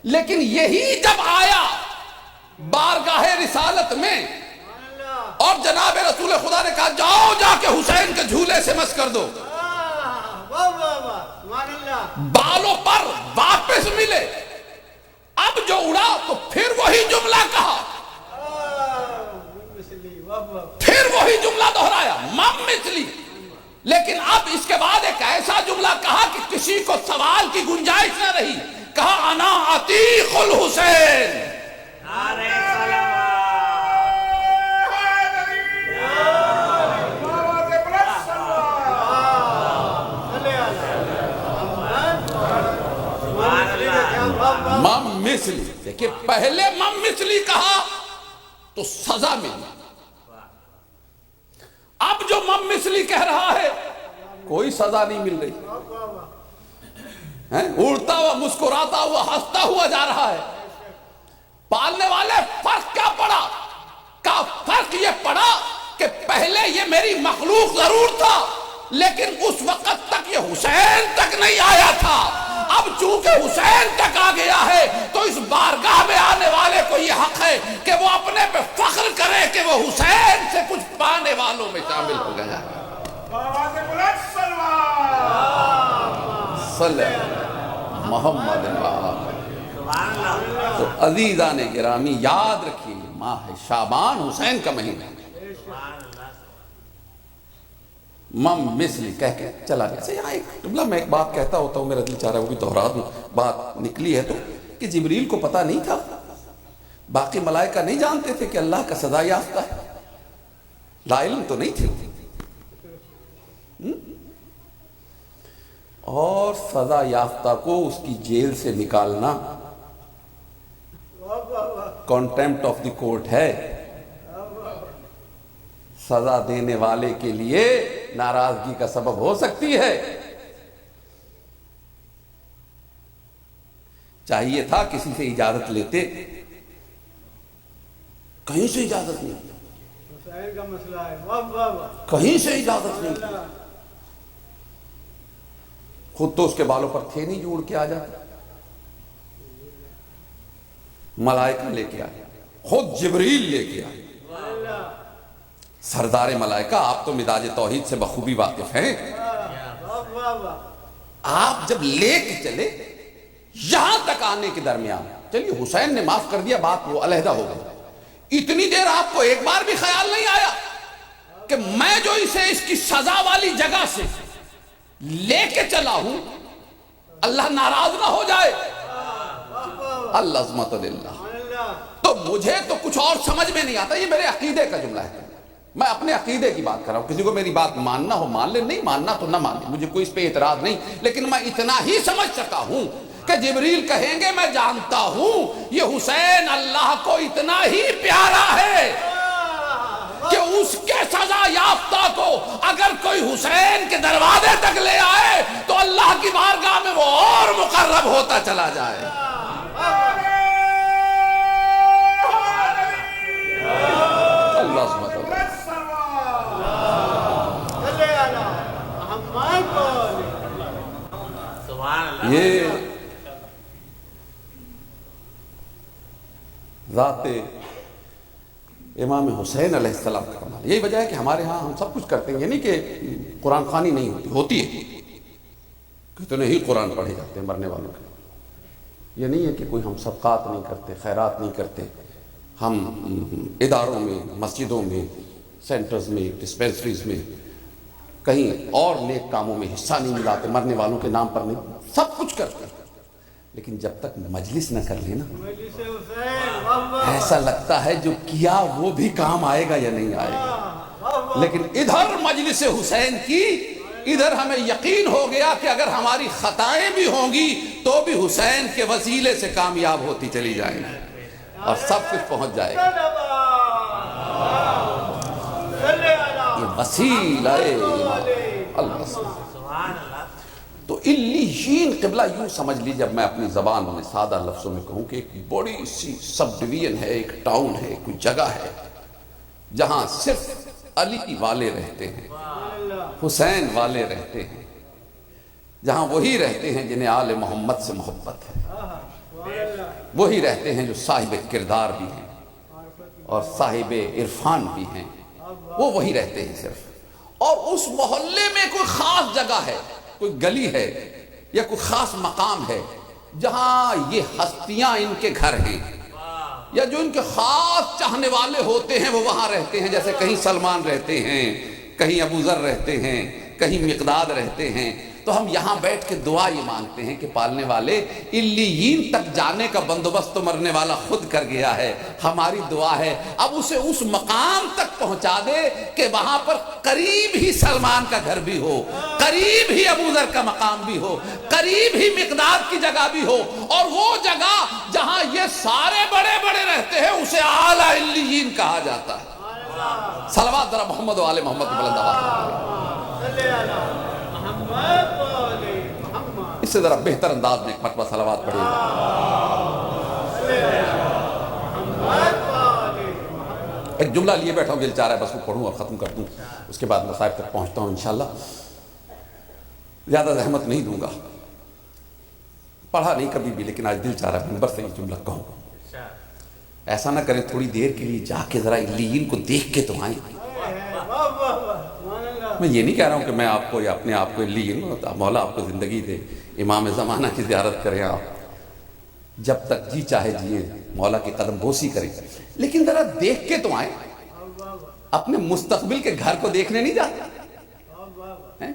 لیکن یہی جب آیا بارگاہ رسالت میں اور جناب رسول خدا نے کہا جاؤ جا کے حسین کے جھولے سے مس کر دو، بالوں پر واپس ملے. اب جو اڑا تو پھر وہی جملہ کہا، پھر وہی جملہ دہرایا مَن مثلی. لیکن اب اس کے بعد ایک ایسا جملہ کہا کہ کسی کو سوال کی گنجائش نہ رہی. کہا انا عتیق الحسین. مَن مثلی. دیکھیں پہلے مَن مثلی کہا تو سزا ملی. اب جو مَن مثلی کہہ رہا ہے کوئی سزا نہیں مل رہی، اڑتا ہوا مسکراتا ہوا ہنستا ہوا جا رہا ہے. پالنے والے فرق کیا پڑا؟ کا فرق یہ پڑا کہ پہلے یہ میری مخلوق ضرور تھا لیکن اس وقت تک یہ حسین تک نہیں آیا تھا. اب چونکہ حسین تک آ گیا ہے تو اس بارگاہ میں آنے والے کو یہ حق ہے کہ وہ اپنے پہ فخر کرے کہ وہ حسین سے کچھ پانے والوں میں شامل ہو گیا ہے. صلی محمد. تو عزیزان گرامی یاد رکھیے ماہ شعبان حسین کا مہینہ ہے. مم مثلی کہہ کے چلا گیا. اچھا یہاں ایک جملہ میں ایک بات کہتا ہوتا ہوں, میرا دل چاہ رہا ہے وہ بھی دہرا دوں, بات نکلی ہے تو, کہ جبریل کو پتہ نہیں تھا, باقی ملائکہ نہیں جانتے تھے کہ اللہ کا سزا یافتہ ہے, لا علم تو نہیں تھے. اور سزا یافتہ کو اس کی جیل سے نکالنا کانٹیمپٹ آف دی کورٹ ہے. سزا دینے والے کے لیے ناراضگی کا سبب ہو سکتی ہے. چاہیے تھا کسی سے اجازت لیتے, کہیں سے اجازت نہیں, کہیں سے اجازت نہیں, خود تو اس کے بالوں پر تھے نہیں, جوڑ کے آ جاتے. ملائکہ لے کے آئے, خود جبریل لے کے آئے, سردار ملائکہ. آپ تو مزاج توحید سے بخوبی واقف ہیں. آپ جب لے کے چلے یہاں تک آنے کے درمیان, چلیے حسین نے معاف کر دیا, بات وہ علیحدہ ہو گئی. اتنی دیر آپ کو ایک بار بھی خیال نہیں آیا کہ میں جو اسے اس کی سزا والی جگہ سے لے کے چلا ہوں اللہ ناراض نہ ہو جائے؟ العظمت للہ. تو مجھے تو کچھ اور سمجھ میں نہیں آتا. یہ میرے عقیدے کا جملہ ہے, میں اپنے عقیدے کی بات کر رہا ہوں. کسی کو میری بات ماننا ہو مان لے, نہیں ماننا تو نہ مانے, مجھے کوئی اس پہ اعتراض نہیں. لیکن میں اتنا ہی سمجھ سکا ہوں کہ جبریل کہیں گے میں جانتا ہوں یہ حسین اللہ کو اتنا ہی پیارا ہے کہ اس کے سزا یافتہ کو اگر کوئی حسین کے دروازے تک لے آئے تو اللہ کی بارگاہ میں وہ اور مقرب ہوتا چلا جائے. یہ ذات امام حسین علیہ السلام کا کمال. یہی وجہ ہے کہ ہمارے ہاں ہم سب کچھ کرتے ہیں. یہ نہیں کہ قرآن خوانی نہیں ہوتی ہے, کتنے ہی قرآن پڑھے جاتے ہیں مرنے والوں کے. یہ نہیں ہے کہ کوئی ہم صدقات نہیں کرتے, خیرات نہیں کرتے. ہم اداروں میں, مسجدوں میں, سینٹرز میں, ڈسپینسریز میں, کہیں اور نیک کاموں میں حصہ نہیں ملاتے, مرنے والوں کے نام پر نہیں, سب کچھ کرتے ہیں. لیکن جب تک مجلس نہ کر لینا ایسا لگتا ہے جو کیا وہ بھی کام آئے گا یا نہیں آئے گا. لیکن ادھر مجلس حسین کی, ادھر ہمیں یقین ہو گیا کہ اگر ہماری خطائیں بھی ہوں گی تو بھی حسین کے وسیلے سے کامیاب ہوتی چلی جائیں گی اور سب کچھ پہنچ جائے گا. یہ وسیلہ اللہ. تو علیین قبلہ یوں سمجھ لی, جب میں اپنی زبان میں سادہ لفظوں میں کہوں کہ ایک بڑی سی سب ڈویژن ہے, ایک ٹاؤن ہے, کوئی جگہ ہے جہاں صرف علی والے رہتے ہیں, حسین والے رہتے ہیں, جہاں وہی رہتے ہیں جنہیں آل محمد سے محبت ہے, وہی رہتے ہیں جو صاحب کردار بھی ہیں اور صاحب عرفان بھی ہیں, وہ وہی رہتے ہیں صرف. اور اس محلے میں کوئی خاص جگہ ہے, کوئی گلی ہے یا کوئی خاص مقام ہے جہاں یہ ہستیاں ان کے گھر ہیں, یا جو ان کے خاص چاہنے والے ہوتے ہیں وہ وہاں رہتے ہیں. جیسے کہیں سلمان رہتے ہیں, کہیں ابو ذر رہتے ہیں, کہیں مقداد رہتے ہیں. تو ہم یہاں بیٹھ کے دعا یہ مانگتے ہیں کہ پالنے والے علیین تک جانے کا بندوبست تو مرنے والا خود کر گیا ہے, ہماری دعا ہے اب اسے اس مقام تک پہنچا دے کہ وہاں پر قریب ہی سلمان کا گھر بھی ہو, قریب ہی ابو ذر کا مقام بھی ہو, قریب ہی مقداد کی جگہ بھی ہو, اور وہ جگہ جہاں یہ سارے بڑے بڑے رہتے ہیں اسے اعلیٰ علیین کہا جاتا ہے. صلوات ذرا محمد و آل محمد بلند آواز میں. اس سے ذرا بہتر انداز میں ایک مرتبہ صلوات پڑھیے گا. ایک جملہ لیے بیٹھا ہوں, دل چاہ رہا ہے بس وہ پڑھوں اور ختم کر دوں, اس کے بعد مصائب تک پہنچتا ہوں انشاءاللہ. زیادہ زحمت نہیں دوں گا, پڑھا نہیں کبھی بھی, لیکن آج دل چاہ رہا ہے منبر سے یہ جملہ کہوں. ایسا نہ کریں, تھوڑی دیر کے لیے جا کے ذرا علیین کو دیکھ کے تو آئیں. میں یہ نہیں کہہ رہا ہوں کہ میں آپ کو یا اپنے آپ کو علیین, مولا آپ کو زندگی دے, امام زمانہ کی زیارت کریں آپ, جب تک جی چاہے جیئیں, مولا کی قدم بوسی کریں, لیکن ذرا دیکھ کے تو آئیں. اپنے مستقبل کے گھر کو دیکھنے نہیں جاتے,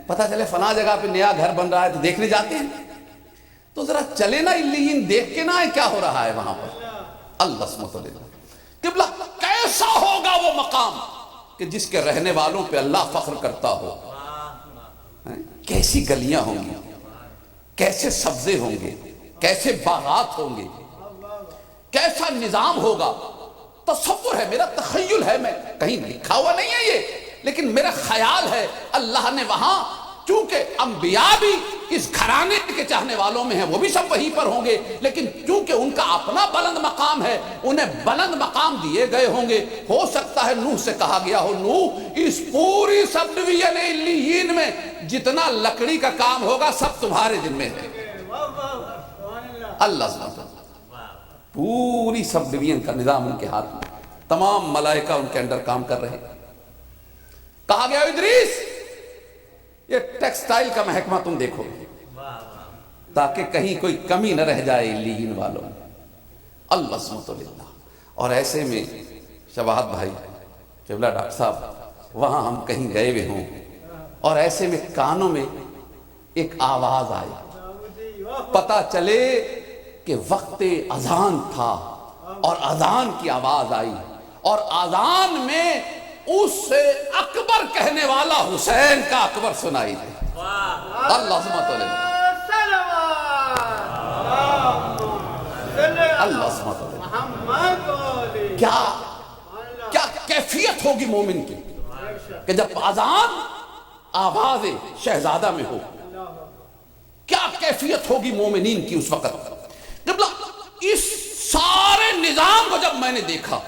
پتہ چلے فلاں جگہ پہ نیا گھر بن رہا ہے تو دیکھنے جاتے ہیں، تو ذرا چلے نا علیین، دیکھ کے نہ کیا ہو رہا ہے وہاں پر۔ اللہ سبحانہ وتعالی قبلہ کیسا ہوگا وہ مقام کہ جس کے رہنے والوں پہ اللہ فخر کرتا ہو، کیسی گلیاں ہوں گی، کیسے سبزے ہوں گے، کیسے باغات ہوں گے، کیسا نظام ہوگا۔ تصور ہے، میرا تخیل ہے، میں کہیں لکھا ہوا نہیں ہے یہ، لیکن میرا خیال ہے اللہ نے وہاں، چونکہ انبیاء بھی اس گھرانے کے چاہنے والوں میں ہیں، وہ بھی سب وہیں پر ہوں گے، لیکن چونکہ ان کا اپنا بلند مقام ہے، انہیں بلند مقام دیے گئے ہوں گے۔ ہو سکتا ہے نوح سے کہا گیا ہو، نوح اس پوری سب ڈویژن علیین میں جتنا لکڑی کا کام ہوگا سب تمہارے ذمہ ہے۔ اللہ سبحانہ پوری سب ڈویژن کا نظام ان کے ہاتھ میں، تمام ملائکہ ان کے انڈر کام کر رہے۔ کہا گیا ادریس یہ ٹیکسٹائل کا محکمہ تم دیکھو تاکہ کہیں کوئی کمی نہ رہ جائے علیین والوں میں۔ اللہ سبحانہ للہ۔ اور ایسے میں شباہت بھائی قبلہ ڈاکٹر صاحب وہاں ہم کہیں گئے ہوئے ہوں اور ایسے میں کانوں میں ایک آواز آئی، پتہ چلے کہ وقت اذان تھا اور اذان کی آواز آئی، اور اذان میں اس سے اکبر کہنے والا حسین کا اکبر سنائی دے۔ اللہ سبحانہ للہ، اللہ سبحانہ للہ۔ کیا کیفیت ہوگی مومن کی کہ جب اذان آواز شہزادہ میں ہو، کیا کیفیت ہوگی مومنین کی اس وقت۔ جب اس سارے نظام کو جب میں نے دیکھا،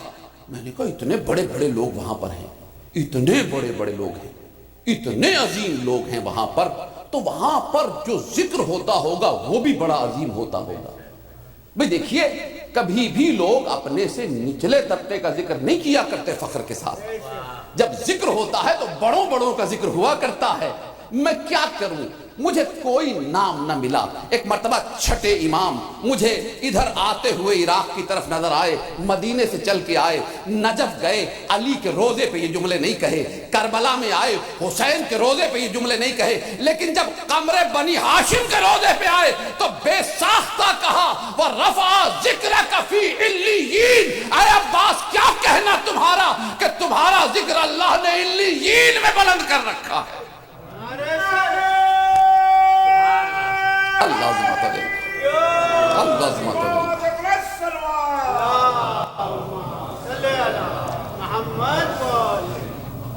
میں نے کہا اتنے بڑے بڑے لوگ وہاں پر ہیں، اتنے بڑے بڑے لوگ ہیں، اتنے عظیم لوگ ہیں وہاں پر، تو وہاں پر جو ذکر ہوتا ہوگا وہ بھی بڑا عظیم ہوتا ہوگا۔ بھئی دیکھیے، کبھی بھی لوگ اپنے سے نچلے طبقے کا ذکر نہیں کیا کرتے فخر کے ساتھ، جب ذکر ہوتا ہے تو بڑوں بڑوں کا ذکر ہوا کرتا ہے۔ میں کیا کروں، مجھے کوئی نام نہ ملا۔ ایک مرتبہ چھٹے امام مجھے ادھر آتے ہوئے عراق کی طرف نظر آئے، مدینے سے چل کے آئے، نجف گئے، علی کے روزے پہ یہ جملے نہیں کہے، کربلا میں آئے، حسین کے روزے پہ یہ جملے نہیں کہے، لیکن جب قمر بنی ہاشم کے روزے پہ آئے تو بے ساختہ کہا وَرَفَعَ ذِكْرَكَ فِي عِلِّيِّينَ۔ اے عباس کیا کہنا تمہارا کہ تمہارا ذکر اللہ نے علیین میں بلند کر رکھا ہے۔ اللہ عظمت ہے، اللہ عظمت ہے۔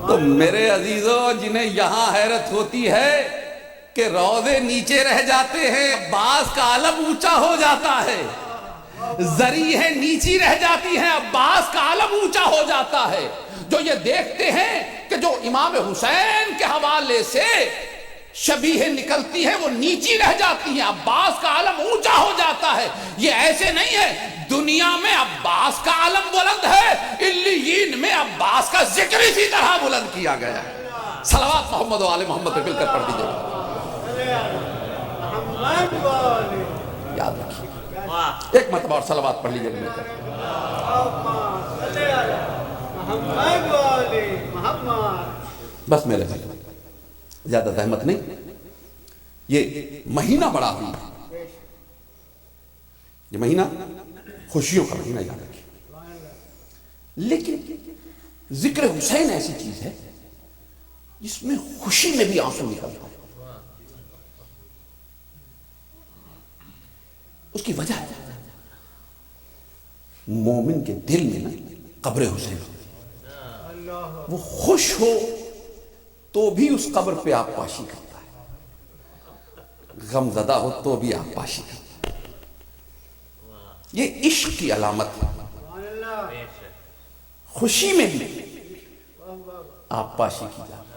تو میرے عزیزوں، جنہیں یہاں حیرت ہوتی ہے کہ روضے نیچے رہ جاتے ہیں، عباس کا علم اونچا ہو جاتا ہے، ذریعہ نیچی رہ جاتی ہیں، عباس کا علم اونچا ہو جاتا ہے، جو یہ دیکھتے ہیں کہ جو امام حسین کے حوالے سے شبیہ نکلتی ہیں وہ نیچی رہ جاتی ہیں، عباس کا علم اونچا ہو جاتا ہے۔ یہ ایسے نہیں ہے، دنیا میں عباس کا علم بلند ہے، علیین میں عباس کا ذکر اسی طرح بلند کیا گیا ہے۔ صلوات محمد و آل محمد پہ مل کر پڑھ دیجئے، یاد رکھیے، ایک مرتبہ اور صلوات پڑھ لیجئے مل کر۔ بس میرے بھائی زیادہ زحمت نہیں، یہ مہینہ بڑا ہوئی ہے، یہ مہینہ خوشیوں کا مہینہ، یاد رکھیے، لیکن ذکر حسین ایسی چیز ہے جس میں خوشی میں بھی آنسو نکلتا ہے۔ اس کی وجہ ہے مومن کے دل میں نا قبر حسین، وہ خوش ہو تو بھی اس قبر پہ آپ پاشی کرتا ہے، غم زدہ ہو تو بھی آپ پاشی کرتا ہے۔ یہ عشق کی علامت ہے، خوشی میں بھی آپ پاشی کی جاتی،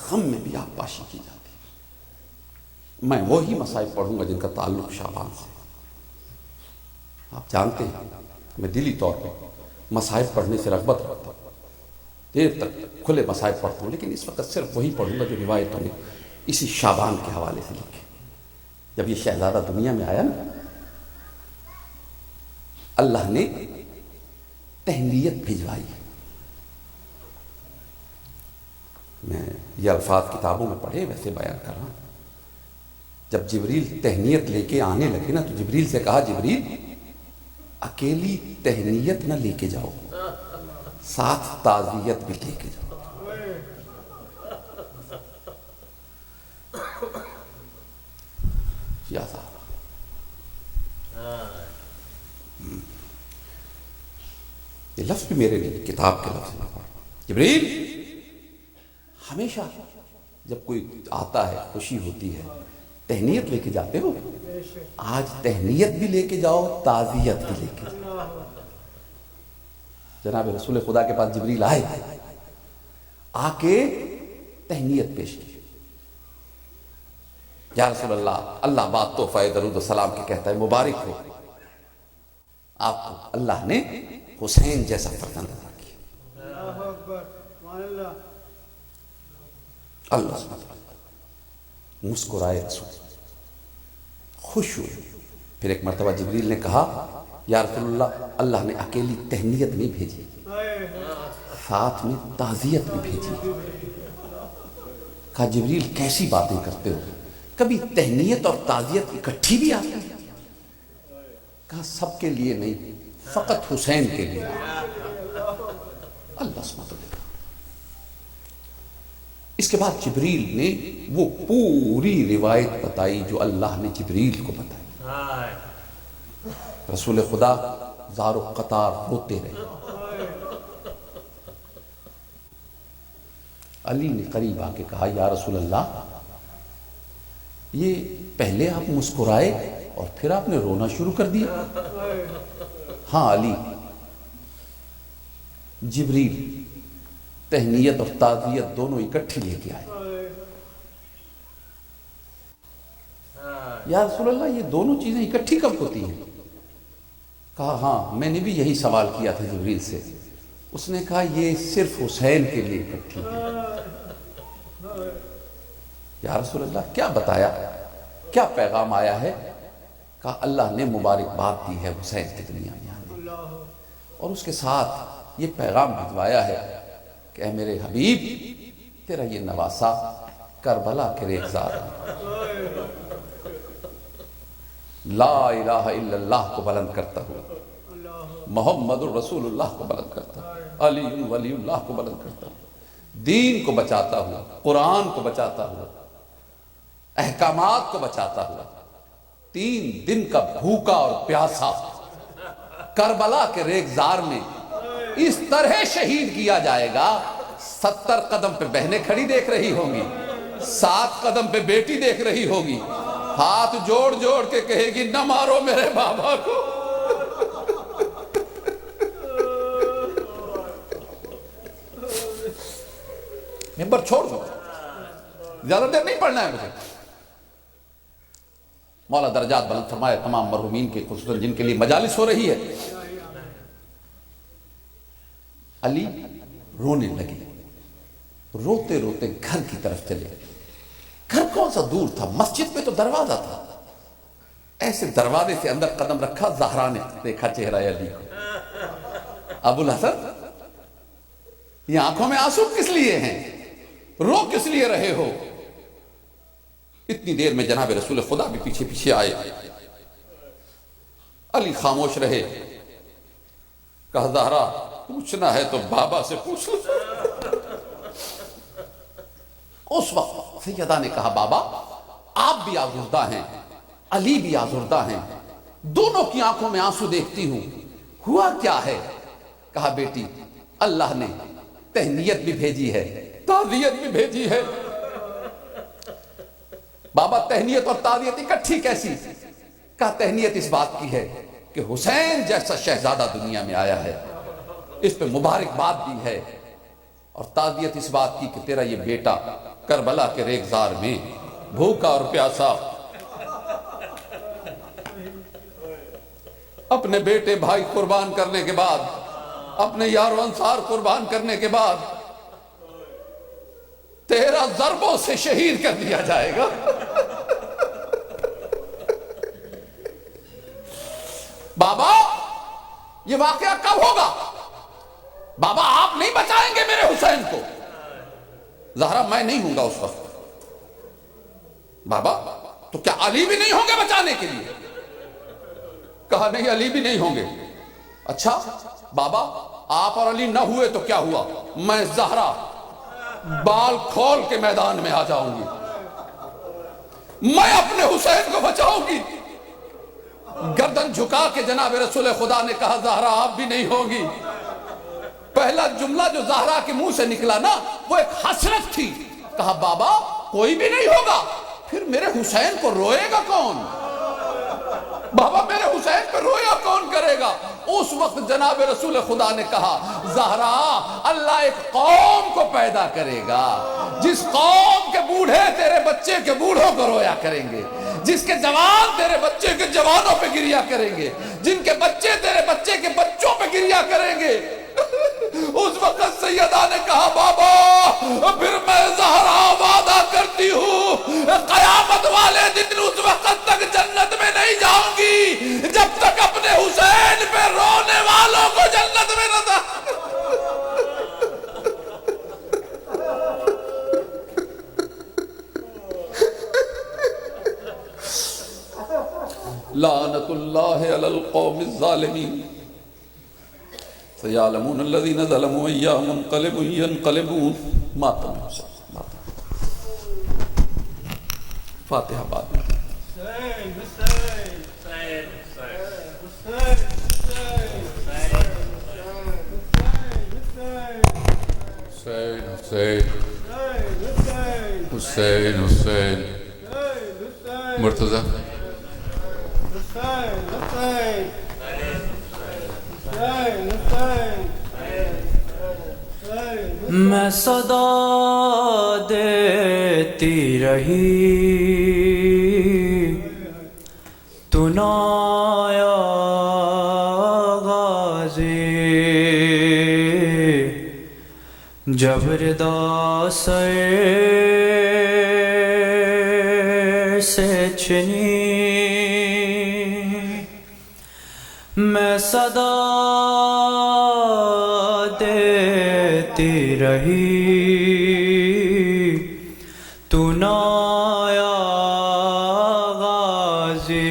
غم میں بھی آپ پاشی کی جاتی۔ میں وہی مصائب پڑھوں گا جن کا تعلق شعبان سے۔ آپ جانتے ہیں میں دلی طور پہ مصائب پڑھنے سے رغبت رکھتا ہوں، دیر تک کھلے مصائب پڑھتا ہوں، لیکن اس وقت صرف وہی پڑھوں گا جو روایتوں میں اسی شعبان کے حوالے سے لکھے۔ جب یہ شہزادہ دنیا میں آیا نا، اللہ نے تہنیت بھجوائی، میں یہ الفاظ کتابوں میں پڑھے ویسے بیان کر رہا ہوں. جب جبریل تہنیت لے کے آنے لگے نا تو جبریل سے کہا جبریل اکیلی تہنیت نہ لے کے جاؤ, ساتھ تعزیت بھی لے کے جاؤ. یا یہ لفظ بھی میرے نہیں, کتاب کے لفظ میں پڑھا. جبریل ہمیشہ جب کوئی آتا ہے خوشی ہوتی ہے تہنیت لے کے جاتے ہو, آج تہنیت بھی لے کے جاؤ تعزیت بھی لے کے جاؤ. جناب رسول خدا کے پاس جبریل آئے, آ کے تہنیت پیش کی. یا رسول اللہ, اللہ بات تحفہ درود و سلام کے کہتا ہے مبارک ہو, آپ کو اللہ نے حسین جیسا فرزند عطا کیا. اللہ سبحانہ مسکرائے رسول, خوش ہوئے. پھر ایک مرتبہ جبریل نے کہا یا رسول اللہ, اللہ نے اکیلی تہنیت نہیں بھیجی, ساتھ میں تعزیت بھی بھیجی. کہا جبریل کیسی باتیں کرتے ہو, کبھی تہنیت اور تعزیت اکٹھی بھی آتی ہے؟ کہا سب کے لیے نہیں, فقط حسین کے لیے. اللہ سبحانہ. اس کے بعد جبریل نے وہ پوری روایت بتائی جو اللہ نے جبریل کو بتائی. رسول خدا زار و قطار روتے رہے. علی نے قریب آ کے کہا یا رسول اللہ, یہ پہلے آپ مسکرائے اور پھر آپ نے رونا شروع کر دیا. ہاں علی, جبریل تہنیت اور تعزیت دونوں اکٹھی لے کے آئے. یا رسول اللہ یہ دونوں چیزیں اکٹھی کب ہوتی ہیں؟ کہا ہاں میں نے بھی یہی سوال کیا تھا جبریل سے. اس نے کہا یہ صرف حسین کے لیے اکٹھی ہے. یا رسول اللہ کیا بتایا, کیا پیغام آیا ہے؟ کہا اللہ نے مبارکباد دی ہے حسین کی دنیا میں آنے, اور اس کے ساتھ یہ پیغام بھجوایا ہے کہ اے میرے حبیب, تیرا یہ نواسا کربلا کے ریگزار لا الہ الا اللہ کو بلند کرتا ہوا, محمد الرسول اللہ کو بلند کرتا ہوا, علی ولی اللہ کو بلند کرتا ہوا, دین کو بچاتا ہوا, قرآن کو بچاتا ہوا, احکامات کو بچاتا ہوا, 3 دن کا بھوکا اور پیاسا کربلا کے ریگزار میں اس طرح شہید کیا جائے گا. 70 قدم پہ بہنیں کھڑی دیکھ رہی ہوں گی, 7 قدم پہ بیٹی دیکھ رہی ہوگی, ہاتھ جوڑ جوڑ کے کہے گی نہ مارو میرے بابا کو. ممبر چھوڑ دو, زیادہ دیر نہیں پڑھنا ہے مجھے. مولا درجات بلند فرمائے تمام مرحومین کے, خصوصاً جن کے لیے مجالس ہو رہی ہے. علی رونے لگے, روتے روتے گھر کی طرف چلے. گھر کون سا دور تھا, مسجد پہ تو دروازہ تھا. ایسے دروازے سے اندر قدم رکھا, زہرا نے دیکھا چہرہ علی کو. ابو الحسن یہ آنکھوں میں آنسو کس لیے ہیں, رو کس لیے رہے ہو؟ اتنی دیر میں جناب رسول خدا بھی پیچھے پیچھے آئے. علی خاموش رہے. کہا زہرا پوچھنا ہے تو بابا سے پوچھ لو. اس وقت سیدہ نے کہا بابا آپ بھی آزردہ ہیں, علی بھی آزردہ ہیں, دونوں کی آنکھوں میں آنسو دیکھتی ہوں, ہوا کیا ہے؟ کہا بیٹی اللہ نے تہنیت بھی بھیجی ہے, تعزیت بھی بھیجی ہے. بابا تہنیت اور تعزیت اکٹھی کیسی؟ کہا تہنیت اس بات کی ہے کہ حسین جیسا شہزادہ دنیا میں آیا ہے, اس پہ مبارکباد بھی ہے, اور تعزیت اس بات کی کہ تیرا یہ بیٹا کربلا کے ریگزار میں بھوکا اور پیاسا اپنے بیٹے بھائی قربان کرنے کے بعد, اپنے یار و انصار قربان کرنے کے بعد 13 ضربوں سے شہید کر دیا جائے گا. بابا یہ واقعہ کب ہوگا؟ بابا آپ نہیں بچائیں گے میرے حسین کو. زہرا میں نہیں ہوں گا اس وقت. بابا تو کیا علی بھی نہیں ہوں گے بچانے کے لیے؟ کہا نہیں علی بھی نہیں ہوں گے. اچھا بابا آپ اور علی نہ ہوئے تو کیا ہوا؟ میں زہرا بال کھول کے میدان میں آ جاؤں گی, میں اپنے حسین کو بچاؤں گی. گردن جھکا کے جناب رسول خدا نے کہا زہرا آپ بھی نہیں ہوگی. پہلا جملہ جو زہرا کے منہ سے نکلا نا وہ ایک حسرت تھی. کہا بابا کوئی بھی نہیں ہوگا, پھر میرے حسین کو روئے گا کون؟ بابا میرے حسین پہ رویا کون کرے گا؟ اس وقت جناب رسول خدا نے کہا زہرا اللہ ایک قوم کو پیدا کرے گا, جس قوم کے بوڑھے تیرے بچے کے بوڑھوں کو رویا کریں گے, جس کے جوان تیرے بچے کے جوانوں پہ گریا کریں گے, جن کے بچے تیرے بچے کے بچوں پہ گریا کریں گے. اس وقت سیدہ نے کہا بابا پھر میں زہرا وعدہ کرتی ہوں قیامت والے دن اس وقت تک جنت میں نہیں جاؤں گی جب تک اپنے حسین پہ رونے والوں کو جنت میں نہ تھا. لعنت اللہ علی القوم الظالمین سیعلمون الذین ظلموا ایہا منقلب ینقلبون. ماتم حسین فاتحہ بعد میں. حسین حسین حسین مرتضی میں صدا دیتی رہی تو نہ آیا غازی, جبردار سے چھنی میں صدا دیتی رہی تو نہ آیا غازی,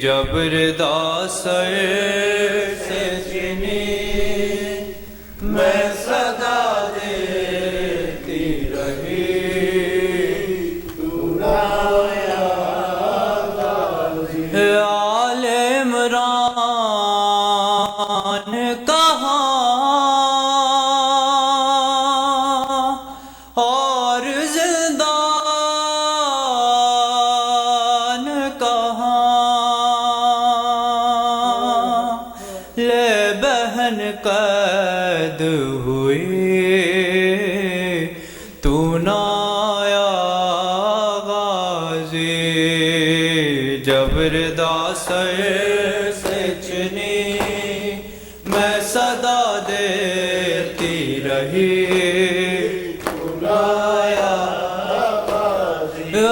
جبردار سے چھنی میں صدا دیتی رہی تو نہ آیا غازی. آل عمران کہاں اور زندان کہاں, لے بہن قید ہوئی تو نہ آیا غازی, جبردار سے چنی میں صدا دیتی رہی تو نہ آیا غازی. آ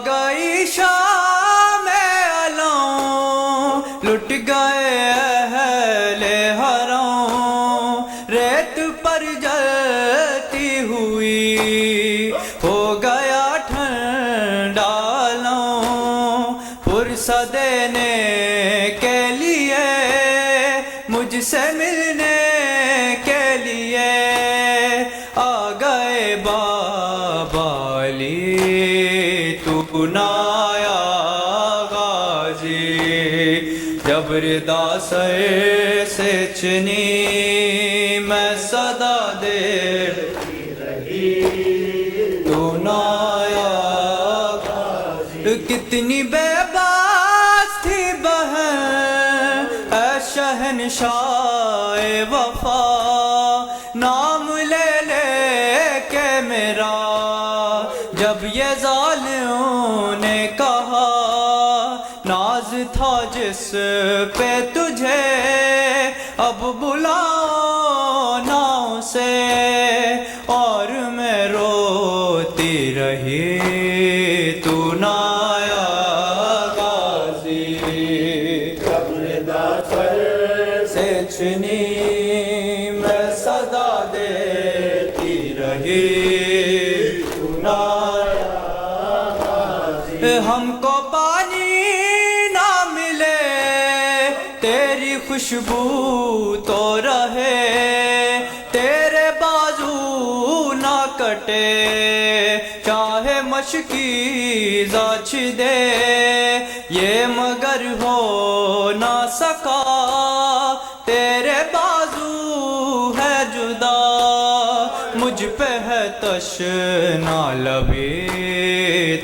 گئی شام علم لٹ گئے اہل حرم, ریت پر جلتی ہوئی ہو گیا ٹھنڈا لوں, فرصت دینے کے لیے مجھ سے ملنے کے لیے آ گئے بابا علی تو نہ آیا غازی, جبردار سے چنی میں صدا دیتی رہی تو نہ آیا غازی. کتنی بے باس تھی بہن اے شہنشاہ وفا, نام لے لے کے میرا جب یہ ظالموں نے کہا, ناز تھا جس پہ تجھے اب بلاؤ نا اسے, اور میں روتی رہی تو نہ آیا غازی, جبردار سے چھنی میں صدا دیتی رہی ہم کو پانی نہ ملے تیری خوشبو تو رہے، تیرے بازو نہ کٹے چاہے مشکیزہ چھدے، یہ مگر ہو نہ سکا تیرے بازو ہے جدا، مجھ پہ ہے تشنا لبی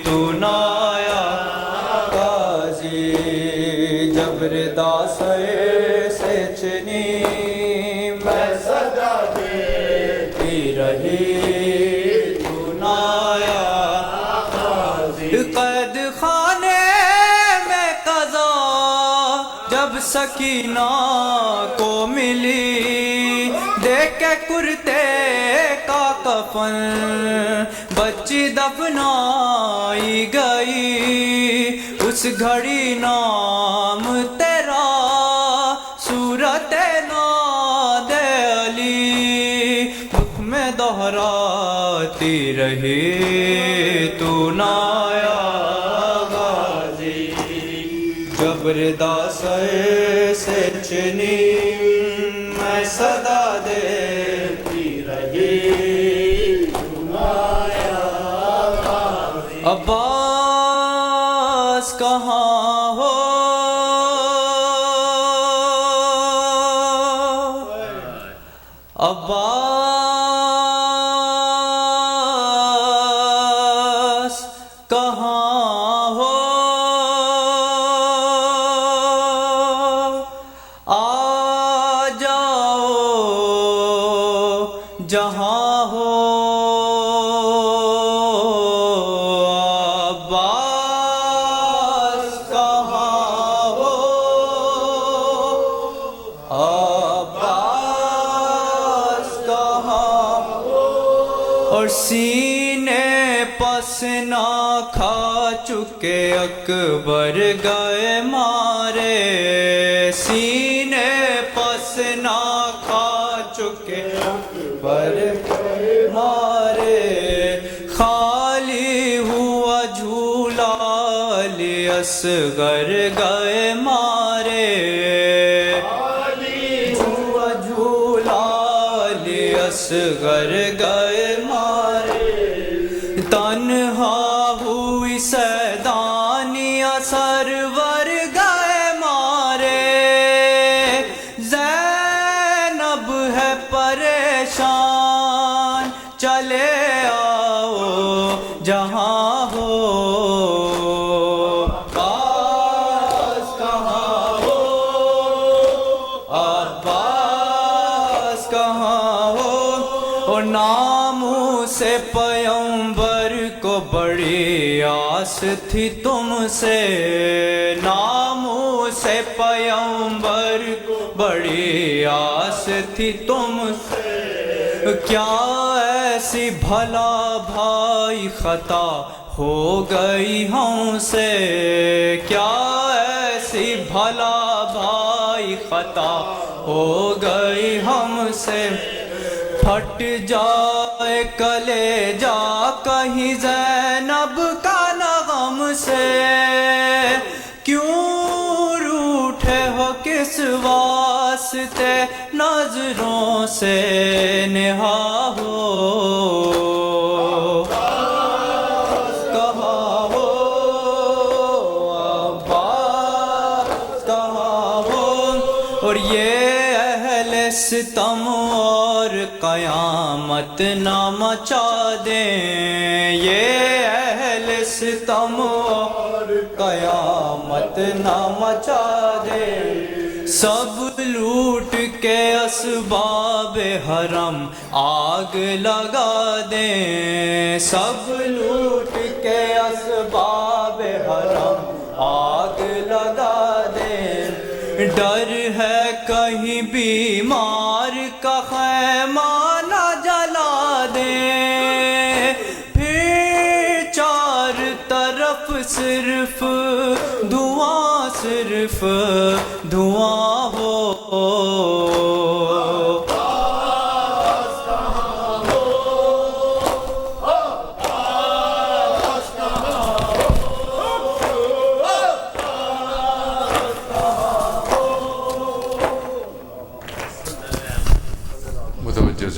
تو نہ آیا قاضی، جب ردا سے چنی میں صدا دیتی رہی تو نہ آیا قاضی، قید خانے میں قضا جب سکینہ کو ملی، دیکھ کے کرتے کا کفن بچی دفنائی گئی، اس گھڑی نام تیرا صورت ناد علی دکھ میں دہراتی رہی تو نہ آیا غازی، جب ردا سے چنی میں صدا دیتی رہی تو نہ آیا غازی، عباس کہاں ہو عباس کہاں ہو، آ جاؤ جہاں ہو، عباس کہاں ہو، عباس کہاں ہو، اور سینے پس نہ کھا چکے اکبر گئے مارے، سینے پس نہ کھا چکے اکبر گئے مارے، خالی ہوا جھولا علی اصغر گئے مارے، خالی ہوا جھولا علی اصغر گئے مارے، تنہا ہوئی سیدانیہ سرور گئے مارے، زینب ہے پریشان چلے آؤ جہاں ہو، عباس کہاں ہو، عباس کہاں ہو، اور ناموں سے پیغمبر کو بڑی آس تھی تم سے، ناموں سے پیغمبر کو بڑی آس تھی تم سے، کیا ایسی بھلا بھائی خطا ہو گئی ہم سے، کیا ایسی بھلا بھائی خطا ہو گئی ہم سے، پھٹ جائے کلیجا کہیں زینب کا نغم سے، کیوں روٹھے ہو کس واسطے نظروں سے نہا ہو، عباس کہاں ہو، عباس کہاں ہو، اور یہ اہل ستم اور قیامت نہ مچا دیں، یہ اہل ستم اور قیامت نہ مچا دیں، سب لوٹ کے اسباب حرم آگ لگا دیں، سب لوٹ کے اسباب حرم آگ لگا دیں، ڈر ہے کہیں بیمار کا خیمہ نہ جلا دیں، پھر چار طرف صرف دعا صرف دعا ہو،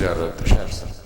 زیارت شہر سر